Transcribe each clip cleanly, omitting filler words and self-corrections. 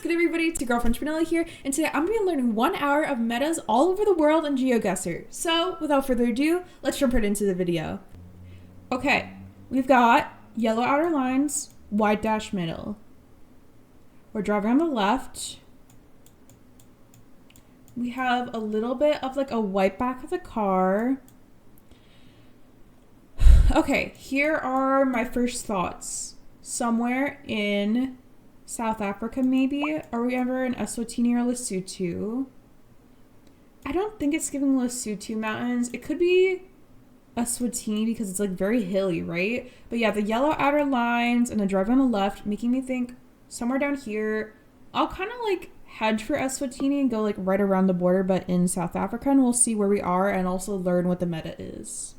good everybody, it's your girlfriend Vanilla here, and today I'm going to be learning 1 hour of metas all over the world in Geoguessr. So, without further ado, let's jump right into the video. Okay, we've got yellow outer lines, white dash middle. We're driving on the left. We have a little bit of like a white back of the car. Okay, here are my first thoughts. Somewhere in South Africa, maybe? Are we ever in Eswatini or Lesotho? I don't think it's giving Lesotho mountains. It could be Eswatini because it's like very hilly, right? But yeah, the yellow outer lines and the drive on the left making me think somewhere down here. I'll kind of like hedge for Eswatini and go like right around the border, but in South Africa, and we'll see where we are and also learn what the meta is.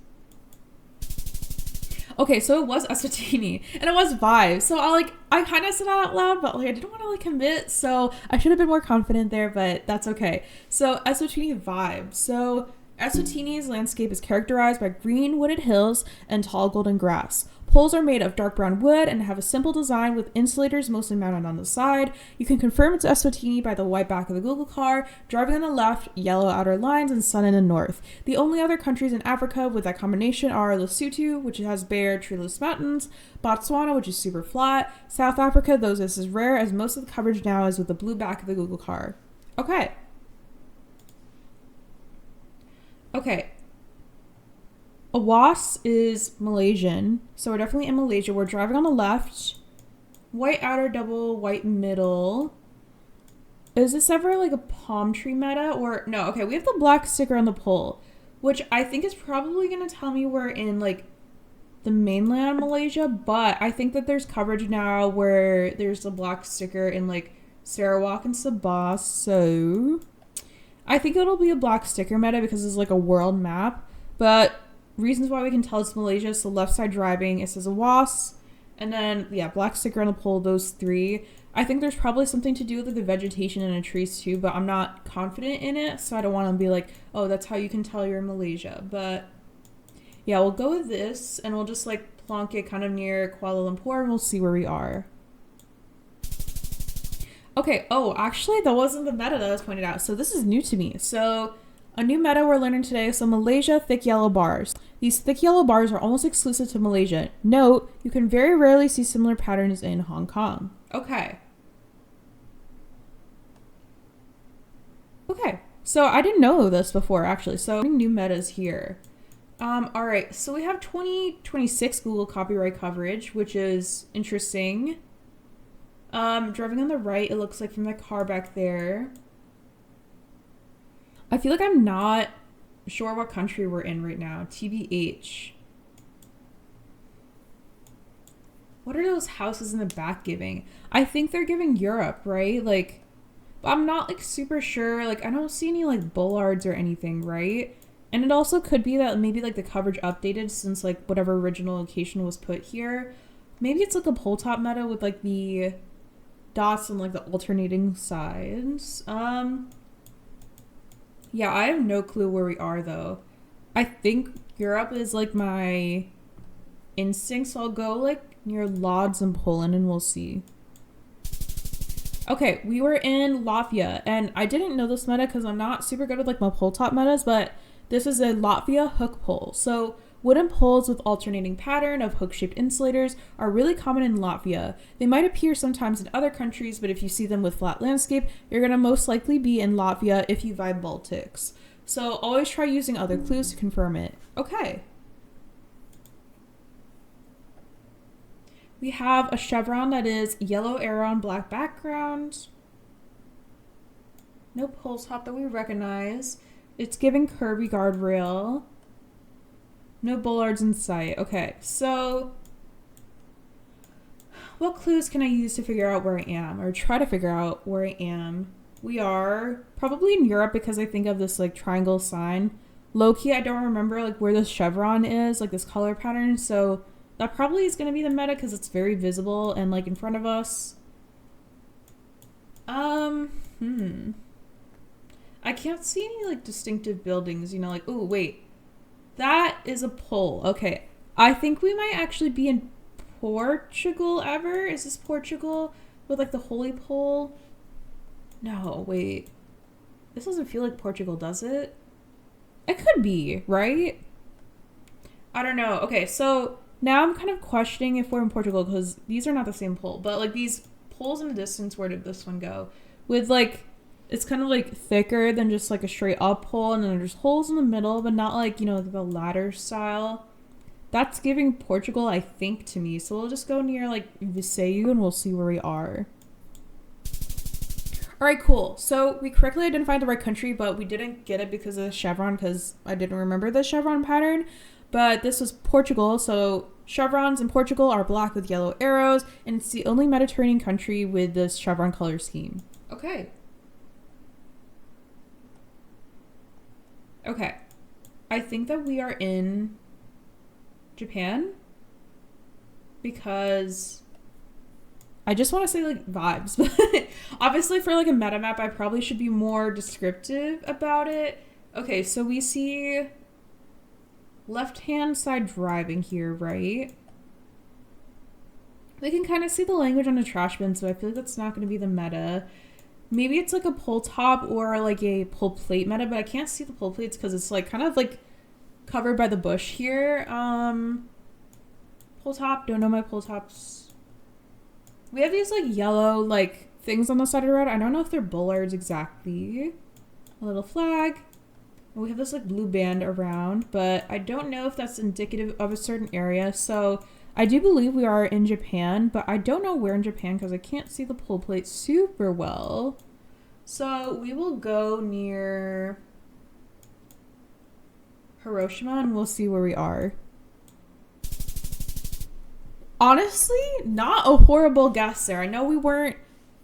Okay, so it was Eswatini, and it was Vibe. So I kind of said that out loud, but like I didn't want to like commit, so I should have been more confident there, but that's okay. So Eswatini Vibe. So Eswatini's landscape is characterized by green wooded hills and tall golden grass. Poles are made of dark brown wood and have a simple design with insulators mostly mounted on the side. You can confirm it's Eswatini by the white back of the Google car, driving on the left, yellow outer lines, and sun in the north. The only other countries in Africa with that combination are Lesotho, which has bare, treeless mountains, Botswana, which is super flat, South Africa, though this is rare as most of the coverage now is with the blue back of the Google car. Okay. Awas is Malaysian, so we're definitely in Malaysia. We're driving on the left. White outer double, white middle. Is this ever like a palm tree meta or no? Okay, we have the black sticker on the pole, which I think is probably going to tell me we're in like the mainland Malaysia, but I think that there's coverage now where there's a black sticker in like Sarawak and Sabah, so I think it'll be a black sticker meta because it's like a world map, but reasons why we can tell it's Malaysia. So left side driving, it says Awas, and then yeah, black sticker on the pole, those three. I think there's probably something to do with the vegetation and the trees too, but I'm not confident in it, so I don't want to be like, oh, that's how you can tell you're in Malaysia. But yeah, we'll go with this and we'll just like plonk it kind of near Kuala Lumpur and we'll see where we are. Okay, oh, actually that wasn't the meta that was pointed out, so this is new to me. So a new meta we're learning today. So Malaysia, thick yellow bars. These thick yellow bars are almost exclusive to Malaysia. Note, you can very rarely see similar patterns in Hong Kong. Okay, so I didn't know this before actually. So new metas here. All right, so we have 2026 Google copyright coverage, which is interesting. Driving on the right, it looks like from the car back there. I feel like I'm not sure what country we're in right now. TBH. What are those houses in the back giving? I think they're giving Europe, right? Like, but I'm not like super sure. Like, I don't see any like bollards or anything, right? And it also could be that maybe like the coverage updated since like whatever original location was put here. Maybe it's like a pole top meta with like the dots and like the alternating sides. Yeah, I have no clue where we are though. I think Europe is like my instinct, so I'll go like near Lodz and Poland and we'll see. Okay, we were in Latvia, and I didn't know this meta because I'm not super good with like my pole top metas, but this is a Latvia hook pole. So wooden poles with alternating pattern of hook-shaped insulators are really common in Latvia. They might appear sometimes in other countries, but if you see them with flat landscape, you're going to most likely be in Latvia if you vibe Baltics. So always try using other clues to confirm it. Okay. We have a chevron that is yellow arrow on black background. No pole top that we recognize. It's giving curvy guardrail. No bollards in sight. Okay, so what clues can I use to figure out where I am or try to figure out where I am? We are probably in Europe because I think of this like triangle sign. Low-key, I don't remember like where this chevron is, like this color pattern. So that probably is going to be the meta because it's very visible and like in front of us. I can't see any like distinctive buildings, you know, like, oh, wait. That is a pole. Okay. I think we might actually be in Portugal ever. Is this Portugal with like the holy pole? No, wait. This doesn't feel like Portugal, does it? It could be, right? I don't know. Okay, so now I'm kind of questioning if we're in Portugal because these are not the same pole. But like these poles in the distance, where did this one go? With like, it's kind of like thicker than just like a straight up pole, and then there's holes in the middle, but not like, you know, the ladder style. That's giving Portugal, I think, to me. So we'll just go near like Viseu and we'll see where we are. All right, cool. So we correctly identified the right country, but we didn't get it because of the chevron, because I didn't remember the chevron pattern. But this was Portugal, so chevrons in Portugal are black with yellow arrows, and it's the only Mediterranean country with this chevron color scheme. Okay. Okay. I think that we are in Japan because I just want to say like vibes, but obviously for like a meta map, I probably should be more descriptive about it. Okay, so we see left-hand side driving here, right? We can kind of see the language on the trash bin, so I feel like that's not going to be the meta. Maybe it's like a pull top or like a pull plate meta, but I can't see the pull plates because it's like kind of like covered by the bush here. Pull top, don't know my pull tops. We have these like yellow like things on the side of the road. I don't know if they're bollards exactly. A little flag. And we have this like blue band around, but I don't know if that's indicative of a certain area. So I do believe we are in Japan, but I don't know where in Japan because I can't see the pull plate super well. So we will go near Hiroshima and we'll see where we are. Honestly, not a horrible guess there. I know we weren't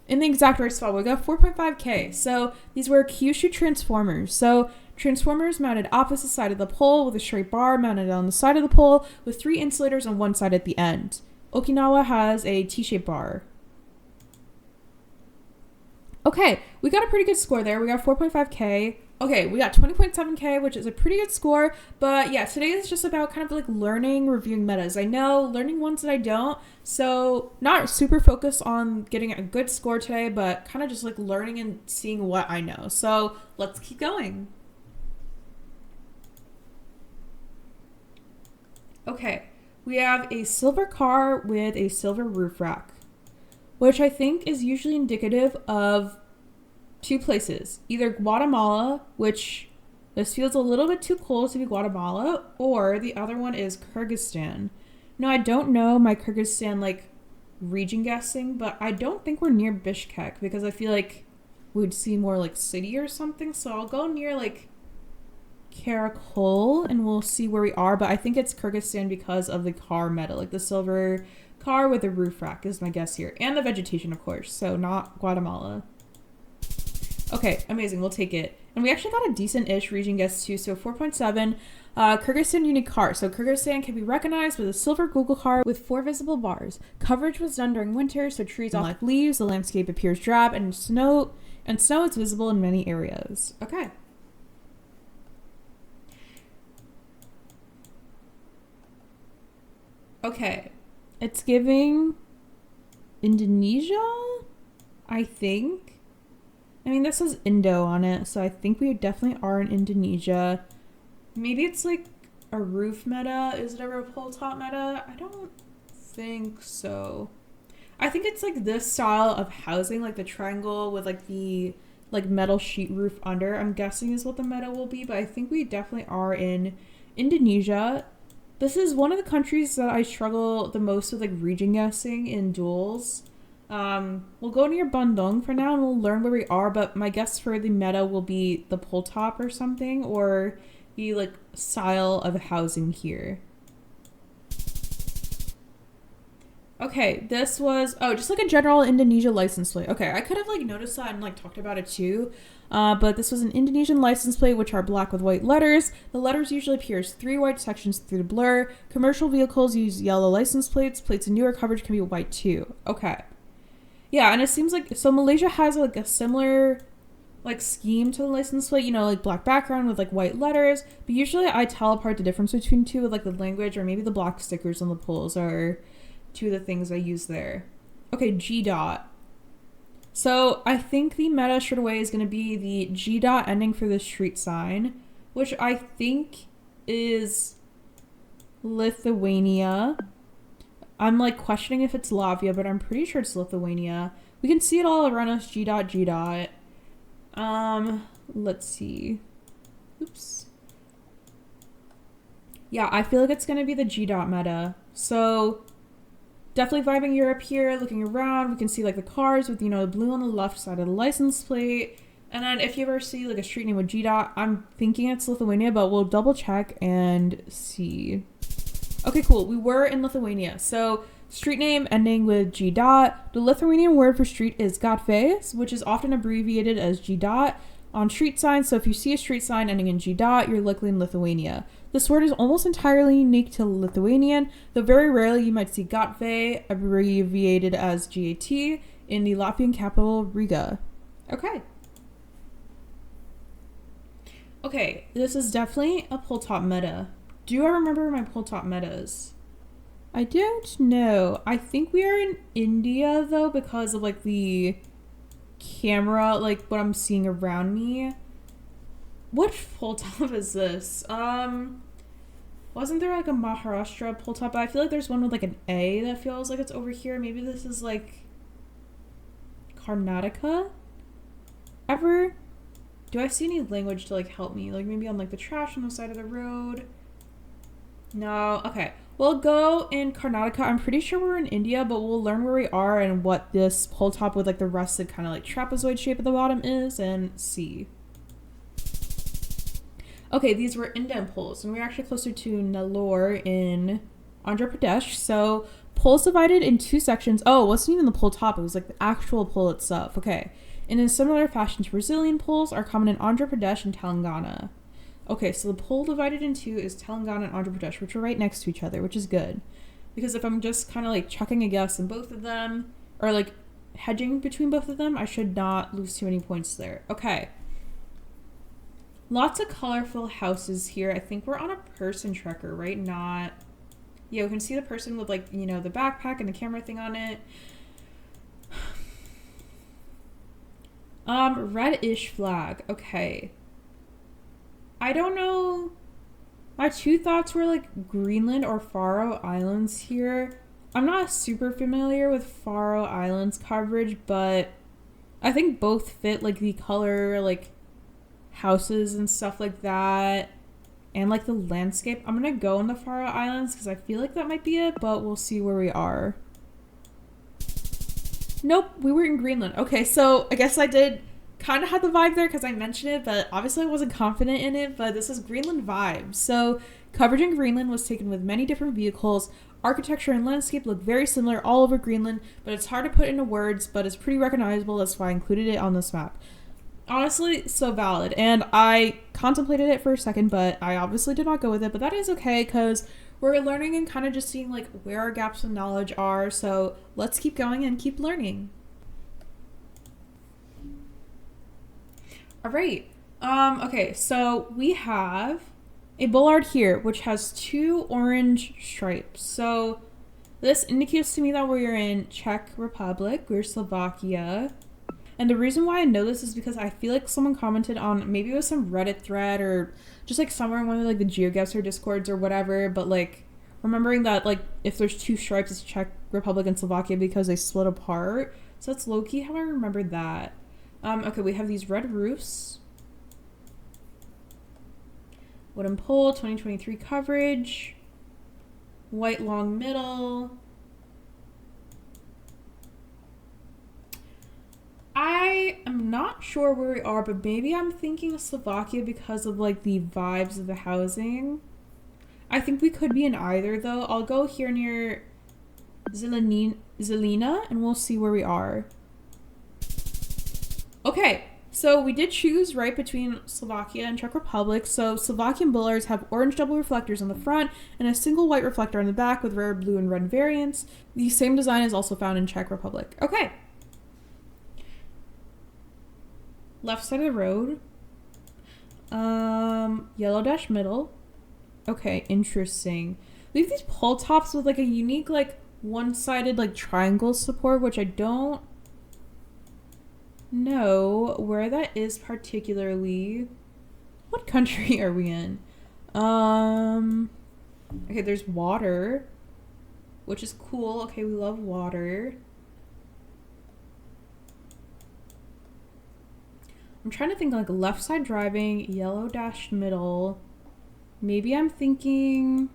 in the exact right spot. We got 4.5k. So these were Kyushu transformers. So transformers mounted opposite side of the pole with a straight bar mounted on the side of the pole with 3 insulators on one side at the end. Okinawa has a T-shaped bar. Okay, we got a pretty good score there. We got 4.5k. Okay, we got 20.7k, which is a pretty good score. But yeah, today is just about kind of like learning, reviewing metas. I know, learning ones that I don't. So not super focused on getting a good score today, but kind of just like learning and seeing what I know. So let's keep going. Okay, we have a silver car with a silver roof rack, which I think is usually indicative of 2 places. Either Guatemala, which this feels a little bit too cold to be Guatemala, or the other one is Kyrgyzstan. Now, I don't know my Kyrgyzstan, like, region guessing, but I don't think we're near Bishkek because I feel like we'd see more, like, city or something. So I'll go near, like, Karakol and we'll see where we are. But I think it's Kyrgyzstan because of the car meta, like the silver car with the roof rack is my guess here. And the vegetation, of course. So not Guatemala. Okay, amazing. We'll take it. And we actually got a decent-ish region guess too. So 4.7. Kyrgyzstan unique car. So Kyrgyzstan can be recognized with a silver Google car with 4 visible bars. Coverage was done during winter, so trees all like leaves. The landscape appears drab, and snow is visible in many areas. Okay. Okay. It's giving Indonesia, I think. I mean, this says Indo on it, so I think we definitely are in Indonesia. Maybe it's like a roof meta. Is it ever a pole top meta? I don't think so. I think it's like this style of housing, like the triangle with like the like metal sheet roof under, I'm guessing is what the meta will be, but I think we definitely are in Indonesia. This is one of the countries that I struggle the most with like region guessing in duels. We'll go near Bandung for now and we'll learn where we are, but my guess for the meta will be the pole top or something, or the like style of housing here. Okay, this was, just like a general Indonesia license plate. Okay, I could have like noticed that and like talked about it too. But this was an Indonesian license plate, which are black with white letters. The letters usually pierce 3 white sections through the blur. Commercial vehicles use yellow license plates. Plates in newer coverage can be white too. Okay. Yeah, and it seems like, so Malaysia has like a similar like scheme to the license plate, you know, like black background with like white letters. But usually I tell apart the difference between two with like the language or maybe the block stickers on the poles are two of the things I use there. Okay, G dot. So I think the meta straight away is going to be the G dot ending for the street sign, which I think is Lithuania. I'm like questioning if it's Latvia, but I'm pretty sure it's Lithuania. We can see it all around us, G dot, G dot. Let's see. Oops. Yeah, I feel like it's going to be the G dot meta. So definitely vibing Europe here, looking around. We can see like the cars with, the blue on the left side of the license plate. And then if you ever see like a street name with G dot, I'm thinking it's Lithuania, but we'll double check and see. Okay, cool. We were in Lithuania. So street name ending with G dot. The Lithuanian word for street is gatvės, which is often abbreviated as G dot on street signs. So if you see a street sign ending in G dot, you're likely in Lithuania. This word is almost entirely unique to Lithuanian, though very rarely you might see gatvė abbreviated as GAT in the Latvian capital Riga. Okay, this is definitely a pull top meta. Do I remember my pull top metas? I don't know. I think we are in India though because of like the camera, like what I'm seeing around me. What pull top is this? Wasn't there like a Maharashtra pull top? I feel like there's one with like an A that feels like it's over here. Maybe this is like Karnataka? Ever? Do I see any language to like help me? Like maybe on like the trash on the side of the road? No. Okay. We'll go in Karnataka. I'm pretty sure we're in India, but we'll learn where we are and what this pull top with like the rusted kind of like trapezoid shape at the bottom is and see. Okay, these were indent pulls, and we're actually closer to Nellore in Andhra Pradesh. So pulls divided in two sections. Oh, it wasn't even the pull top. It was like the actual pull itself. Okay. And in similar fashion to Brazilian pulls are common in Andhra Pradesh and Telangana. Okay, so the pull divided in two is Telangana and Andhra Pradesh, which are right next to each other, which is good. Because if I'm just kind of like chucking a guess in both of them, or like hedging between both of them, I should not lose too many points there. Okay. Lots of colorful houses here. I think we're on a person tracker, right? Not... Yeah, we can see the person with like, the backpack and the camera thing on it. Reddish flag. Okay. I don't know. My two thoughts were like Greenland or Faroe Islands here. I'm not super familiar with Faroe Islands coverage, but I think both fit like the color, like houses and stuff like that, and like the landscape. I'm gonna go in the Faroe Islands because I feel like that might be it, but we'll see where we are. Nope, we were in Greenland. Okay, so I guess I did kind of have the vibe there because I mentioned it, but obviously I wasn't confident in it, but this is Greenland vibes. So coverage in Greenland was taken with many different vehicles. Architecture and landscape look very similar all over Greenland, but it's hard to put into words, but it's pretty recognizable. That's why I included it on this map. Honestly, so valid. And I contemplated it for a second, but I obviously did not go with it, but that is okay because we're learning and kind of just seeing like where our gaps in knowledge are. So let's keep going and keep learning. All right. Okay, so we have a bollard here, which has two orange stripes. So this indicates to me that we're in Czech Republic, we're Slovakia. And the reason why I know this is because I feel like someone commented on, maybe it was some Reddit thread or just like somewhere in one of like the Geoguessr discords or whatever, but like remembering that like if there's two stripes, it's Czech Republic and Slovakia because they split apart. So that's low-key how I remembered that. Okay, we have these red roofs. Wooden pole, 2023 coverage. White long middle. I am not sure where we are, but maybe I'm thinking of Slovakia because of like the vibes of the housing. I think we could be in either though. I'll go here near Zelina and we'll see where we are. Okay, so we did choose right between Slovakia and Czech Republic. So Slovakian bollards have orange double reflectors on the front and a single white reflector on the back with rare blue and red variants. The same design is also found in Czech Republic. Okay. Left side of the road. Yellow dash middle. Okay, interesting. We have these pole tops with like a unique like one-sided like triangle support, which I don't know where that is particularly. What country are we in? Okay, there's water, which is cool. Okay, we love water. I'm trying to think like left side driving, yellow dashed middle. Maybe I'm thinking,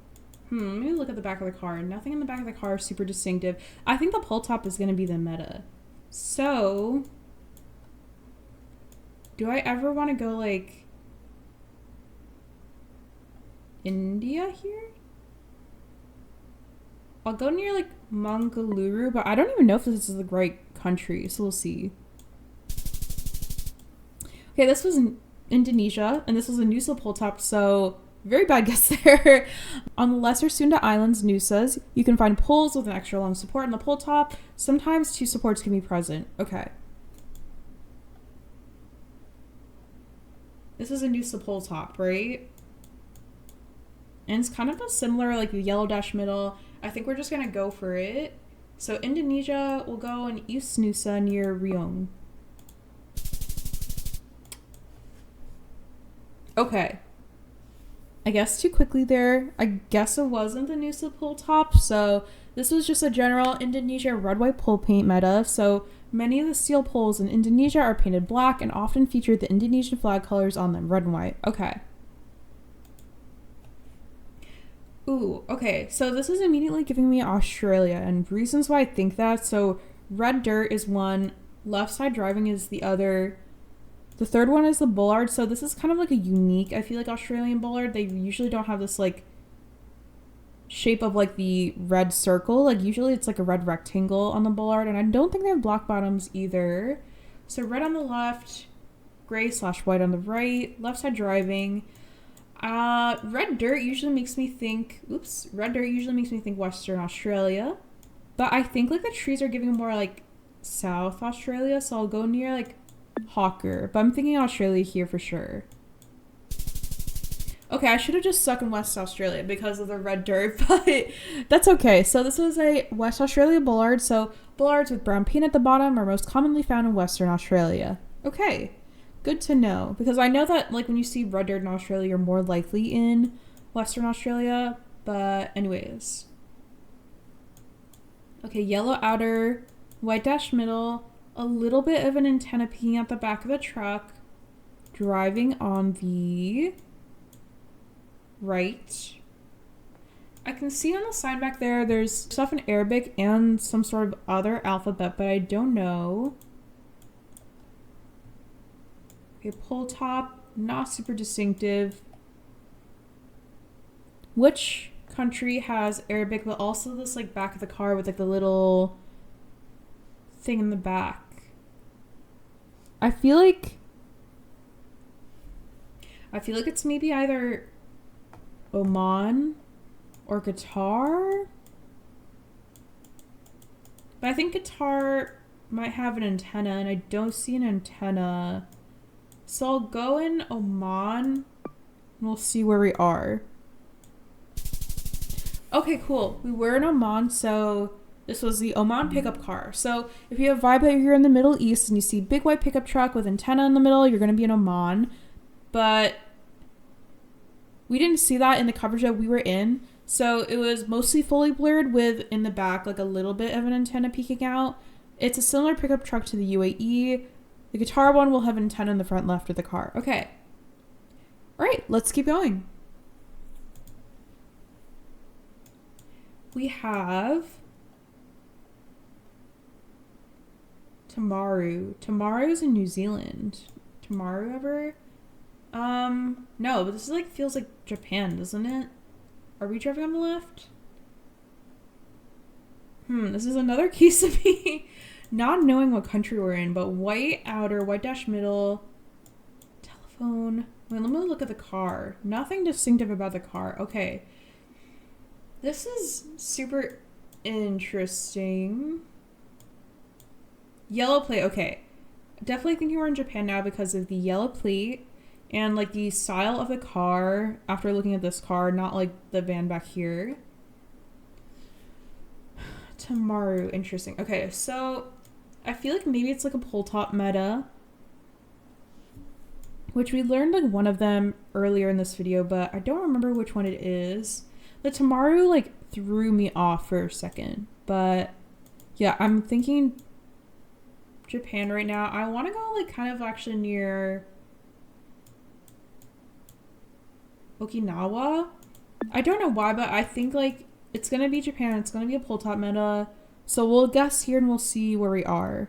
let me look at the back of the car. Nothing in the back of the car is super distinctive. I think the pull top is going to be the meta. So, do I ever want to go like India here? I'll go near like Mangaluru, but I don't even know if this is the right country, so we'll see. Okay, this was in Indonesia, and this was a Nusa pull top, so very bad guess there. On the Lesser Sunda Islands, Nusas, you can find poles with an extra long support in the pull top. Sometimes two supports can be present. Okay. This is a Nusa pull top, right? And it's kind of a similar, like, yellow dash middle. I think we're just going to go for it. So Indonesia will go in East Nusa near Riung. Okay. I guess too quickly there. I guess it wasn't the Nusa pull top. So this was just a general Indonesia red white pull paint meta. So many of the steel poles in Indonesia are painted black and often feature the Indonesian flag colors on them, red and white. Okay. Ooh, okay. So this is immediately giving me Australia and reasons why I think that. So red dirt is one, left side driving is the other. The third one is the bollard. So this is kind of like a unique, I feel like, Australian bollard. They usually don't have this like shape of like the red circle. Like usually it's like a red rectangle on the bollard, and I don't think they have black bottoms either. So red on the left, gray/white on the right, left side driving. Red dirt usually makes me think Western Australia, but I think like the trees are giving more like South Australia, so I'll go near like Hawker, but I'm thinking Australia here for sure. Okay, I should have just stuck in West Australia because of the red dirt, but that's okay. So this was a West Australia bollard, so bollards with brown paint at the bottom are most commonly found in Western Australia. Okay, good to know, because I know that like when you see red dirt in Australia, you're more likely in Western Australia, but anyways. Okay, yellow outer, white dash middle, a little bit of an antenna peeking at the back of the truck, driving on the right. I can see on the side back there, there's stuff in Arabic and some sort of other alphabet, but I don't know. Okay, pull top, not super distinctive. Which country has Arabic, but also this like back of the car with like the little thing in the back? I feel like it's maybe either Oman or Qatar. But I think Qatar might have an antenna, and I don't see an antenna. So I'll go in Oman, and we'll see where we are. Okay, cool. We were in Oman, so this was the Oman pickup car. So if you have vibe that you're in the Middle East and you see big white pickup truck with antenna in the middle, you're going to be in Oman. But we didn't see that in the coverage that we were in. So it was mostly fully blurred with in the back like a little bit of an antenna peeking out. It's a similar pickup truck to the UAE. The Qatar one will have an antenna in the front left of the car. Okay. All right, let's keep going. We have Tamaru. Tamaru's in New Zealand. Tamaru ever? No, but this is like feels like Japan, doesn't it? Are we driving on the left? This is another case of me not knowing what country we're in, but white outer, white dash middle, telephone. Wait, let me look at the car. Nothing distinctive about the car. Okay. This is super interesting. Yellow plate. Okay. Definitely thinking we're in Japan now because of the yellow plate and like the style of the car after looking at this car, not like the van back here. Tamaru. Interesting. Okay, so I feel like maybe it's like a pull top meta. which we learned like one of them earlier in this video, but I don't remember which one it is. The Tamaru like threw me off for a second, but yeah, I'm thinking Japan right now. I want to go like kind of actually near Okinawa. I don't know why, but I think like it's gonna be Japan. It's gonna be a pull top meta. So we'll guess here and we'll see where we are.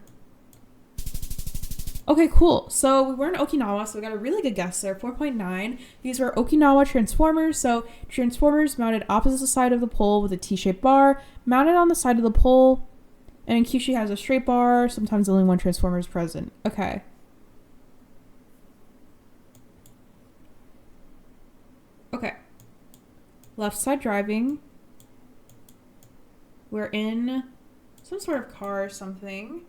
Okay, cool. So we were in Okinawa, so we got a really good guess there, 4.9. These were Okinawa transformers. So transformers mounted opposite the side of the pole with a T-shaped bar, mounted on the side of the pole, and in Kyushu has a straight bar. Sometimes only one transformer is present. Okay. Okay. Left side driving. We're in some sort of car or something.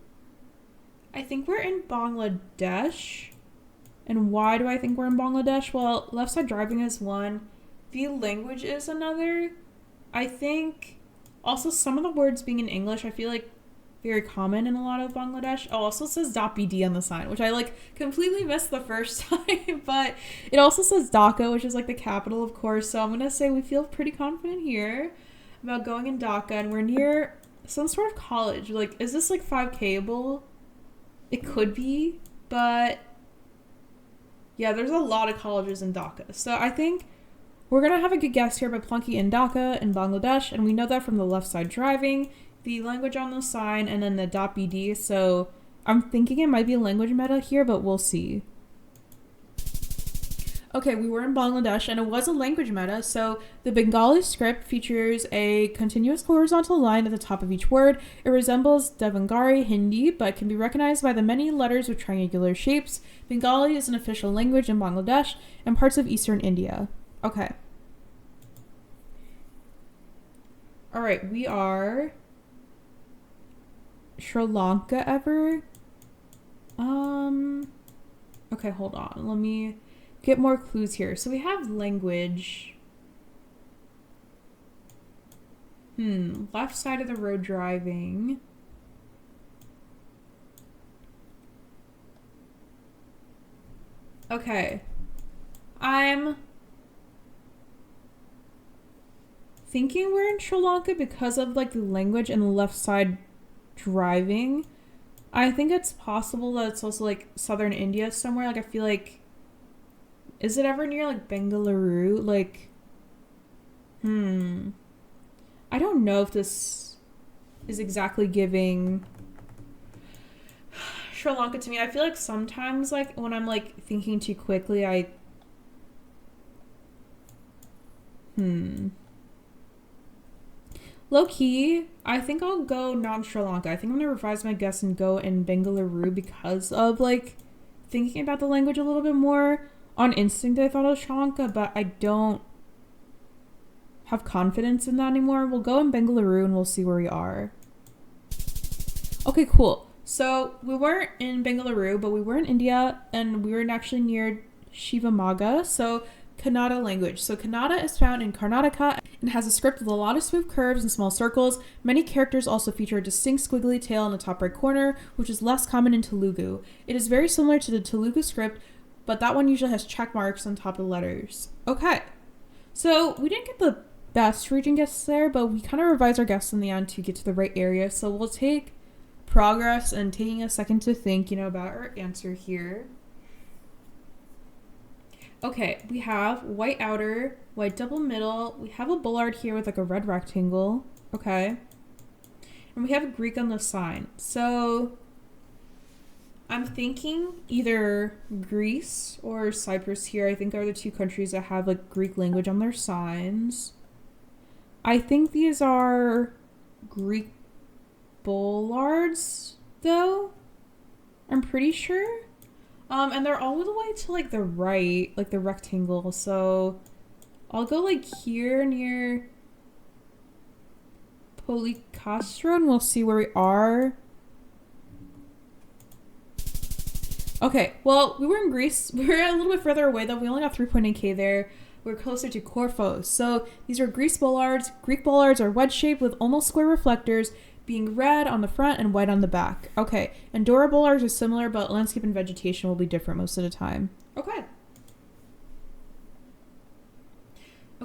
I think we're in Bangladesh. And why do I think we're in Bangladesh? Well, left side driving is one. The language is another. I think also some of the words being in English, I feel like very common in a lot of Bangladesh. Oh, also says .bd on the sign, which I like completely missed the first time, but it also says Dhaka, which is like the capital, of course. So I'm going to say we feel pretty confident here about going in Dhaka, and we're near some sort of college. Like, is this like 5K-able? It could be, but yeah, there's a lot of colleges in Dhaka. So I think we're going to have a good guess here by plunking in Dhaka in Bangladesh, and we know that from the left side driving, the language on the sign, and then the .bd. So I'm thinking it might be a language meta here, but we'll see. Okay, we were in Bangladesh, and it was a language meta. So the Bengali script features a continuous horizontal line at the top of each word. It resembles Devanagari Hindi, but can be recognized by the many letters with triangular shapes. Bengali is an official language in Bangladesh and parts of eastern India. Okay. All right, we are Sri Lanka ever? Okay, hold on. Let me get more clues here. So we have language. Left side of the road driving. Okay. I'm thinking we're in Sri Lanka because of like the language and the left side driving. I think it's possible that it's also like southern India somewhere. Like I feel like, is it ever near like Bengaluru? Like, I don't know if this is exactly giving Sri Lanka to me. I feel like sometimes like when I'm like thinking too quickly, low key, I think I'll go not in Sri Lanka. I think I'm gonna revise my guess and go in Bengaluru because of like thinking about the language a little bit more. On instinct, I thought it was Sri Lanka, but I don't have confidence in that anymore. We'll go in Bengaluru and we'll see where we are. Okay, cool. So we weren't in Bengaluru, but we were in India, and we were actually near Shivamogga. So Kannada language. So Kannada is found in Karnataka and has a script with a lot of smooth curves and small circles. Many characters also feature a distinct squiggly tail in the top right corner, which is less common in Telugu. It is very similar to the Telugu script, but that one usually has check marks on top of the letters. Okay. So we didn't get the best region guesses there, but we kind of revised our guess in the end to get to the right area. So we'll take progress and taking a second to think, about our answer here. Okay, we have white outer, white double middle. We have a bollard here with like a red rectangle. Okay. And we have a Greek on the sign. So I'm thinking either Greece or Cyprus here, I think, are the two countries that have like Greek language on their signs. I think these are Greek bollards, though. I'm pretty sure. And they're all the way to like the right, like the rectangle. So I'll go like here near Polycastro and we'll see where we are. Okay, well, we were in Greece. We were a little bit further away though. We only got 3.8K there. We're closer to Corfu. So these are Greece bollards. Greek bollards are wedge-shaped with almost square reflectors, being red on the front and white on the back. Okay, Andorra bollards are similar, but landscape and vegetation will be different most of the time. Okay.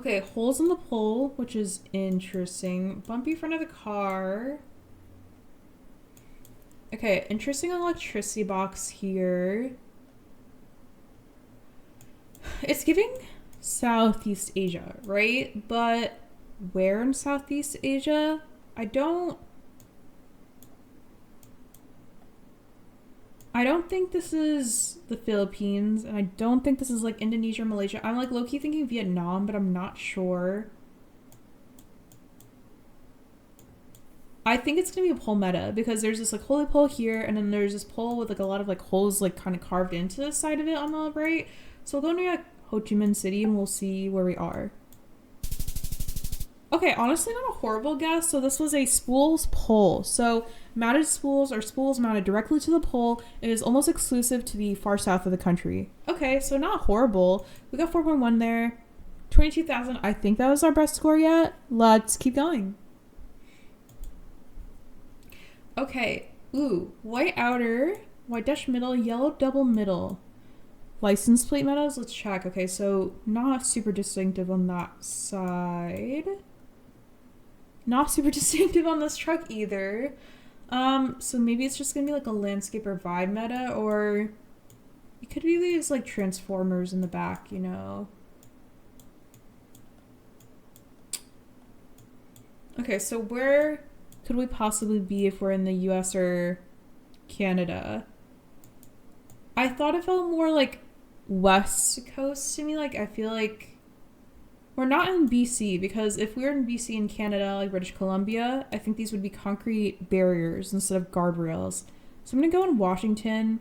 Okay, holes in the pole, which is interesting. Bumpy front of the car. Okay, interesting electricity box here. It's giving Southeast Asia, right? But where in Southeast Asia? I don't think this is the Philippines, and I don't think this is like Indonesia or Malaysia. I'm like low-key thinking Vietnam, but I'm not sure. I think it's gonna be a pole meta because there's this like holy pole here, and then there's this pole with like a lot of like holes like kind of carved into the side of it on the right. So we'll go near like Ho Chi Minh City and we'll see where we are. Okay, honestly not a horrible guess. So this was a spools pole. So mounted spools are spools mounted directly to the pole. It is almost exclusive to the far south of the country. Okay, so not horrible. We got 4.1 there. 22,000. I think that was our best score yet. Let's keep going. Okay, ooh, white outer, white dash middle, yellow double middle. License plate metas, let's check. Okay, so not super distinctive on that side. Not super distinctive on this truck either. So maybe it's just gonna be like a landscaper vibe meta, or it could be these like transformers in the back, you know? Okay, so where could we possibly be if we're in the US or Canada? I thought it felt more like West Coast to me. Like, I feel like we're not in BC, because if we were in BC and Canada, like British Columbia, I think these would be concrete barriers instead of guardrails. So I'm gonna go in Washington.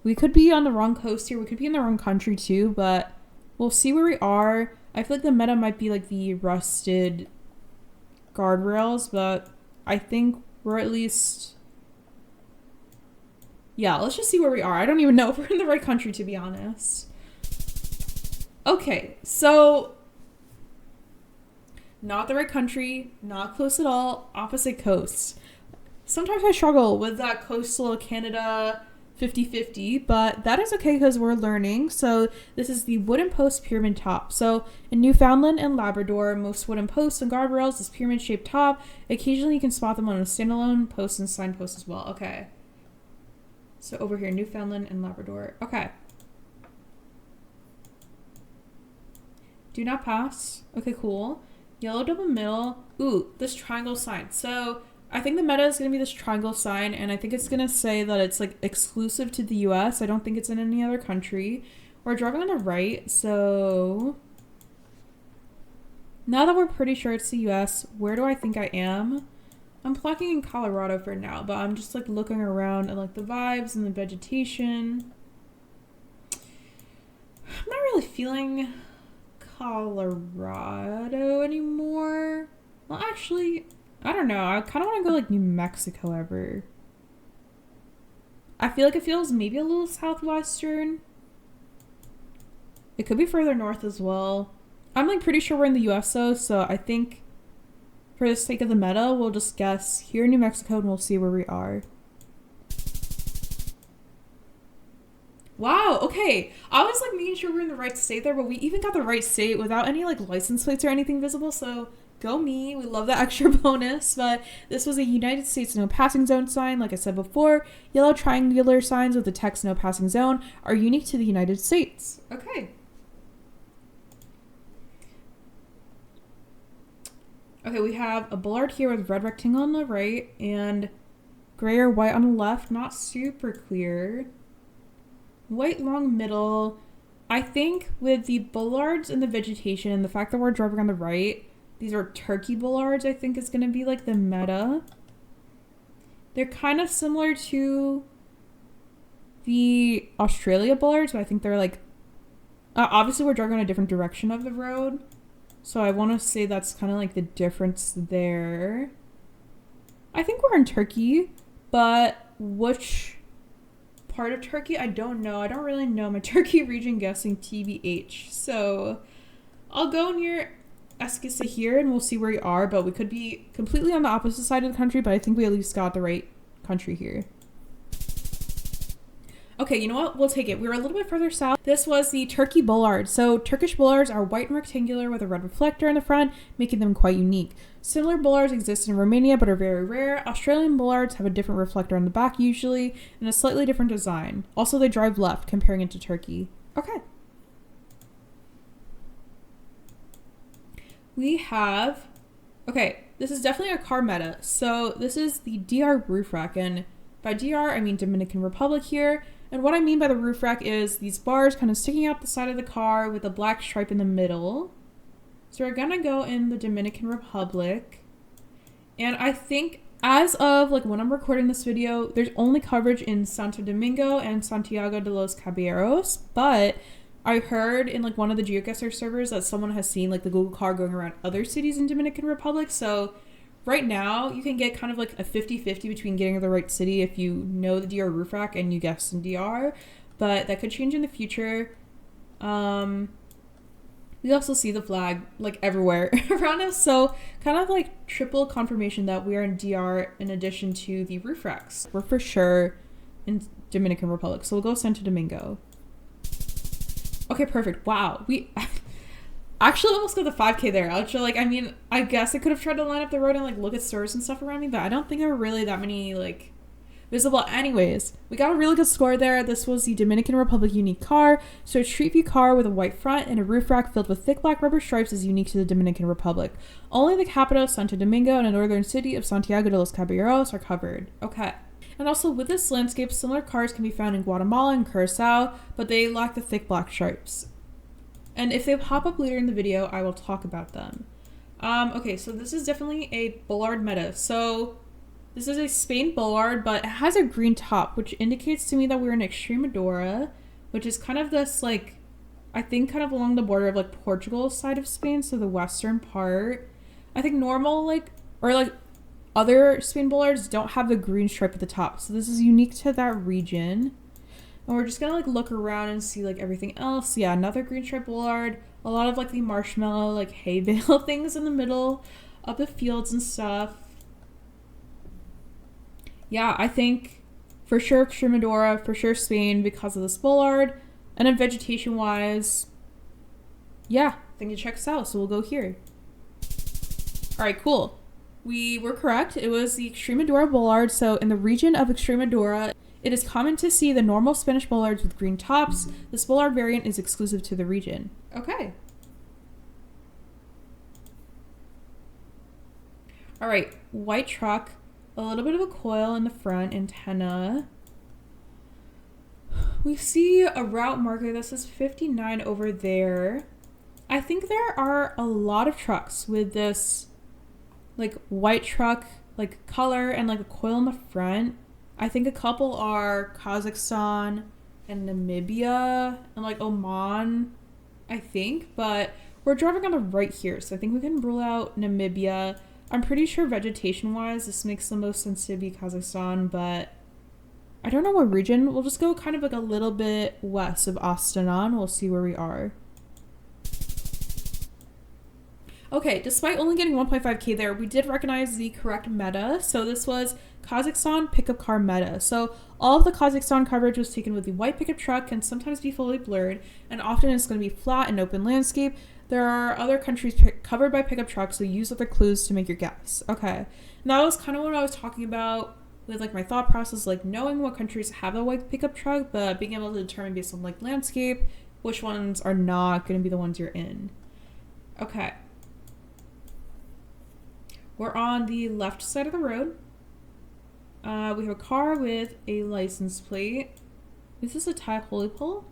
We could be on the wrong coast here. We could be in the wrong country too, but we'll see where we are. I feel like the meta might be like the rusted guardrails, but I think we're at least... Yeah, let's just see where we are. I don't even know if we're in the right country, to be honest. Okay, so... Not the right country, not close at all, opposite coast. Sometimes I struggle with that coastal Canada 50-50, but that is okay because we're learning. So this is the wooden post pyramid top. So in Newfoundland and Labrador, most wooden posts and guardrails, this pyramid shaped top. Occasionally you can spot them on a standalone post and signpost as well. Okay. So over here, Newfoundland and Labrador. Okay. Do not pass. Okay, cool. Yellow double middle. Ooh, this triangle sign. So I think the meta is going to be this triangle sign, and I think it's going to say that it's like exclusive to the US. I don't think it's in any other country. We're driving on the right, so now that we're pretty sure it's the US, where do I think I am? I'm plugging in Colorado for now, but I'm just like looking around and like the vibes and the vegetation. I'm not really feeling Colorado anymore. Well, actually, I don't know. I kind of want to go like New Mexico ever. I feel like it feels maybe a little southwestern. It could be further north as well. I'm like pretty sure we're in the US though, so I think for the sake of the meta, we'll just guess here in New Mexico and we'll see where we are. Wow, okay. I was like making sure we're in the right state there, but we even got the right state without any like license plates or anything visible, so go me. We love that extra bonus. But this was a United States no passing zone sign. Like I said before, yellow triangular signs with the text no passing zone are unique to the United States. Okay. Okay, we have a bollard here with red rectangle on the right and gray or white on the left. Not super clear. White long middle. I think with the bollards and the vegetation and the fact that we're driving on the right, these are turkey bollards, I think is going to be like the meta. They're kind of similar to the Australia bollards, but I think they're like... obviously, we're driving in a different direction of the road. So I want to say that's kind of like the difference there. I think we're in Turkey, but which part of Turkey? I don't know. I don't really know my Turkey region, guessing TBH. So I'll go near Eskişehir here and we'll see where we are, but we could be completely on the opposite side of the country, but I think we at least got the right country here. Okay, you know what? We'll take it. We were a little bit further south. This was the Turkey bollard. So Turkish bollards are white and rectangular with a red reflector in the front, making them quite unique. Similar bollards exist in Romania but are very rare. Australian bollards have a different reflector on the back usually and a slightly different design. Also, they drive left, comparing it to Turkey. Okay. We have... Okay, this is definitely a car meta. So this is the DR roof rack, and by DR I mean Dominican Republic here. And what I mean by the roof rack is these bars kind of sticking out the side of the car with a black stripe in the middle. So we're gonna go in the Dominican Republic. And I think as of like when I'm recording this video, there's only coverage in Santo Domingo and Santiago de los Caballeros, but I heard in like one of the Geoguessr servers that someone has seen like the Google car going around other cities in Dominican Republic. So right now you can get kind of like a 50-50 between getting to the right city if you know the DR roof rack and you guess in DR, but that could change in the future. We also see the flag like everywhere around us, so kind of like triple confirmation that we are in DR in addition to the roof racks. We're for sure in Dominican Republic, so we'll go Santo Domingo. Okay, perfect. Wow, we actually almost got the 5K there. I guess I could have tried to line up the road and like look at stores and stuff around me, but I don't think there were really that many like visible. Anyways, we got a really good score there. This was the Dominican Republic unique car. So a street view car with a white front and a roof rack filled with thick black rubber stripes is unique to the Dominican Republic. Only the capital, Santo Domingo, and the northern city of Santiago de los Caballeros are covered. Okay. And also with this landscape, similar cars can be found in Guatemala and Curacao, but they lack the thick black stripes. And if they pop up later in the video, I will talk about them. Okay, so this is definitely a bollard meta. So this is a Spain bollard, but it has a green top, which indicates to me that we're in Extremadura, which is kind of this like, I think kind of along the border of like Portugal side of Spain, so the western part. I think normal like, or like other Spain bollards don't have the green stripe at the top. So this is unique to that region. And we're just gonna like look around and see like everything else. Yeah, another green stripe bollard. A lot of like the marshmallow, like hay bale things in the middle of the fields and stuff. Yeah, I think for sure Extremadura, for sure Spain because of this bollard. And then vegetation wise, yeah, I think it checks out. So we'll go here. All right, cool. We were correct. It was the Extremadura bollard. So in the region of Extremadura, it is common to see the normal Spanish bollards with green tops. This bollard variant is exclusive to the region. Okay. All right, white truck, a little bit of a coil in the front, antenna. We see a route marker that says 59 over there. I think there are a lot of trucks with this like white truck like color and like a coil in the front. I think a couple are Kazakhstan and Namibia and like Oman, I think, but we're driving on the right here, so I think we can rule out Namibia. I'm pretty sure vegetation wise this makes the most sense to be Kazakhstan, but I don't know what region. We'll just go kind of like a little bit west of Astana and we'll see where we are. Okay, despite only getting 1.5K there, we did recognize the correct meta. So this was Kazakhstan pickup car meta. So all of the Kazakhstan coverage was taken with the white pickup truck, can sometimes be fully blurred, and often it's going to be flat and open landscape. There are other countries covered by pickup trucks, so use other clues to make your guess. Okay, and that was kind of what I was talking about with like my thought process, like knowing what countries have a white pickup truck, but being able to determine based on like landscape, which ones are not going to be the ones you're in. Okay. We're on the left side of the road. We have a car with a license plate. Is this a Thai holy pole?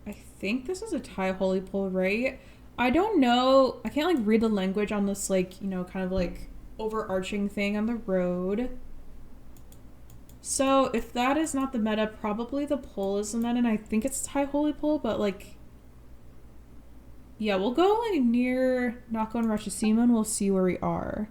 I think this is a Thai holy pole, right? I don't know. I can't like read the language on this like, you know, kind of like overarching thing on the road. So if that is not the meta, probably the pole is the meta, and I think it's Thai holy pole, but like, yeah, we'll go like near Nakhon Ratchasima and we'll see where we are.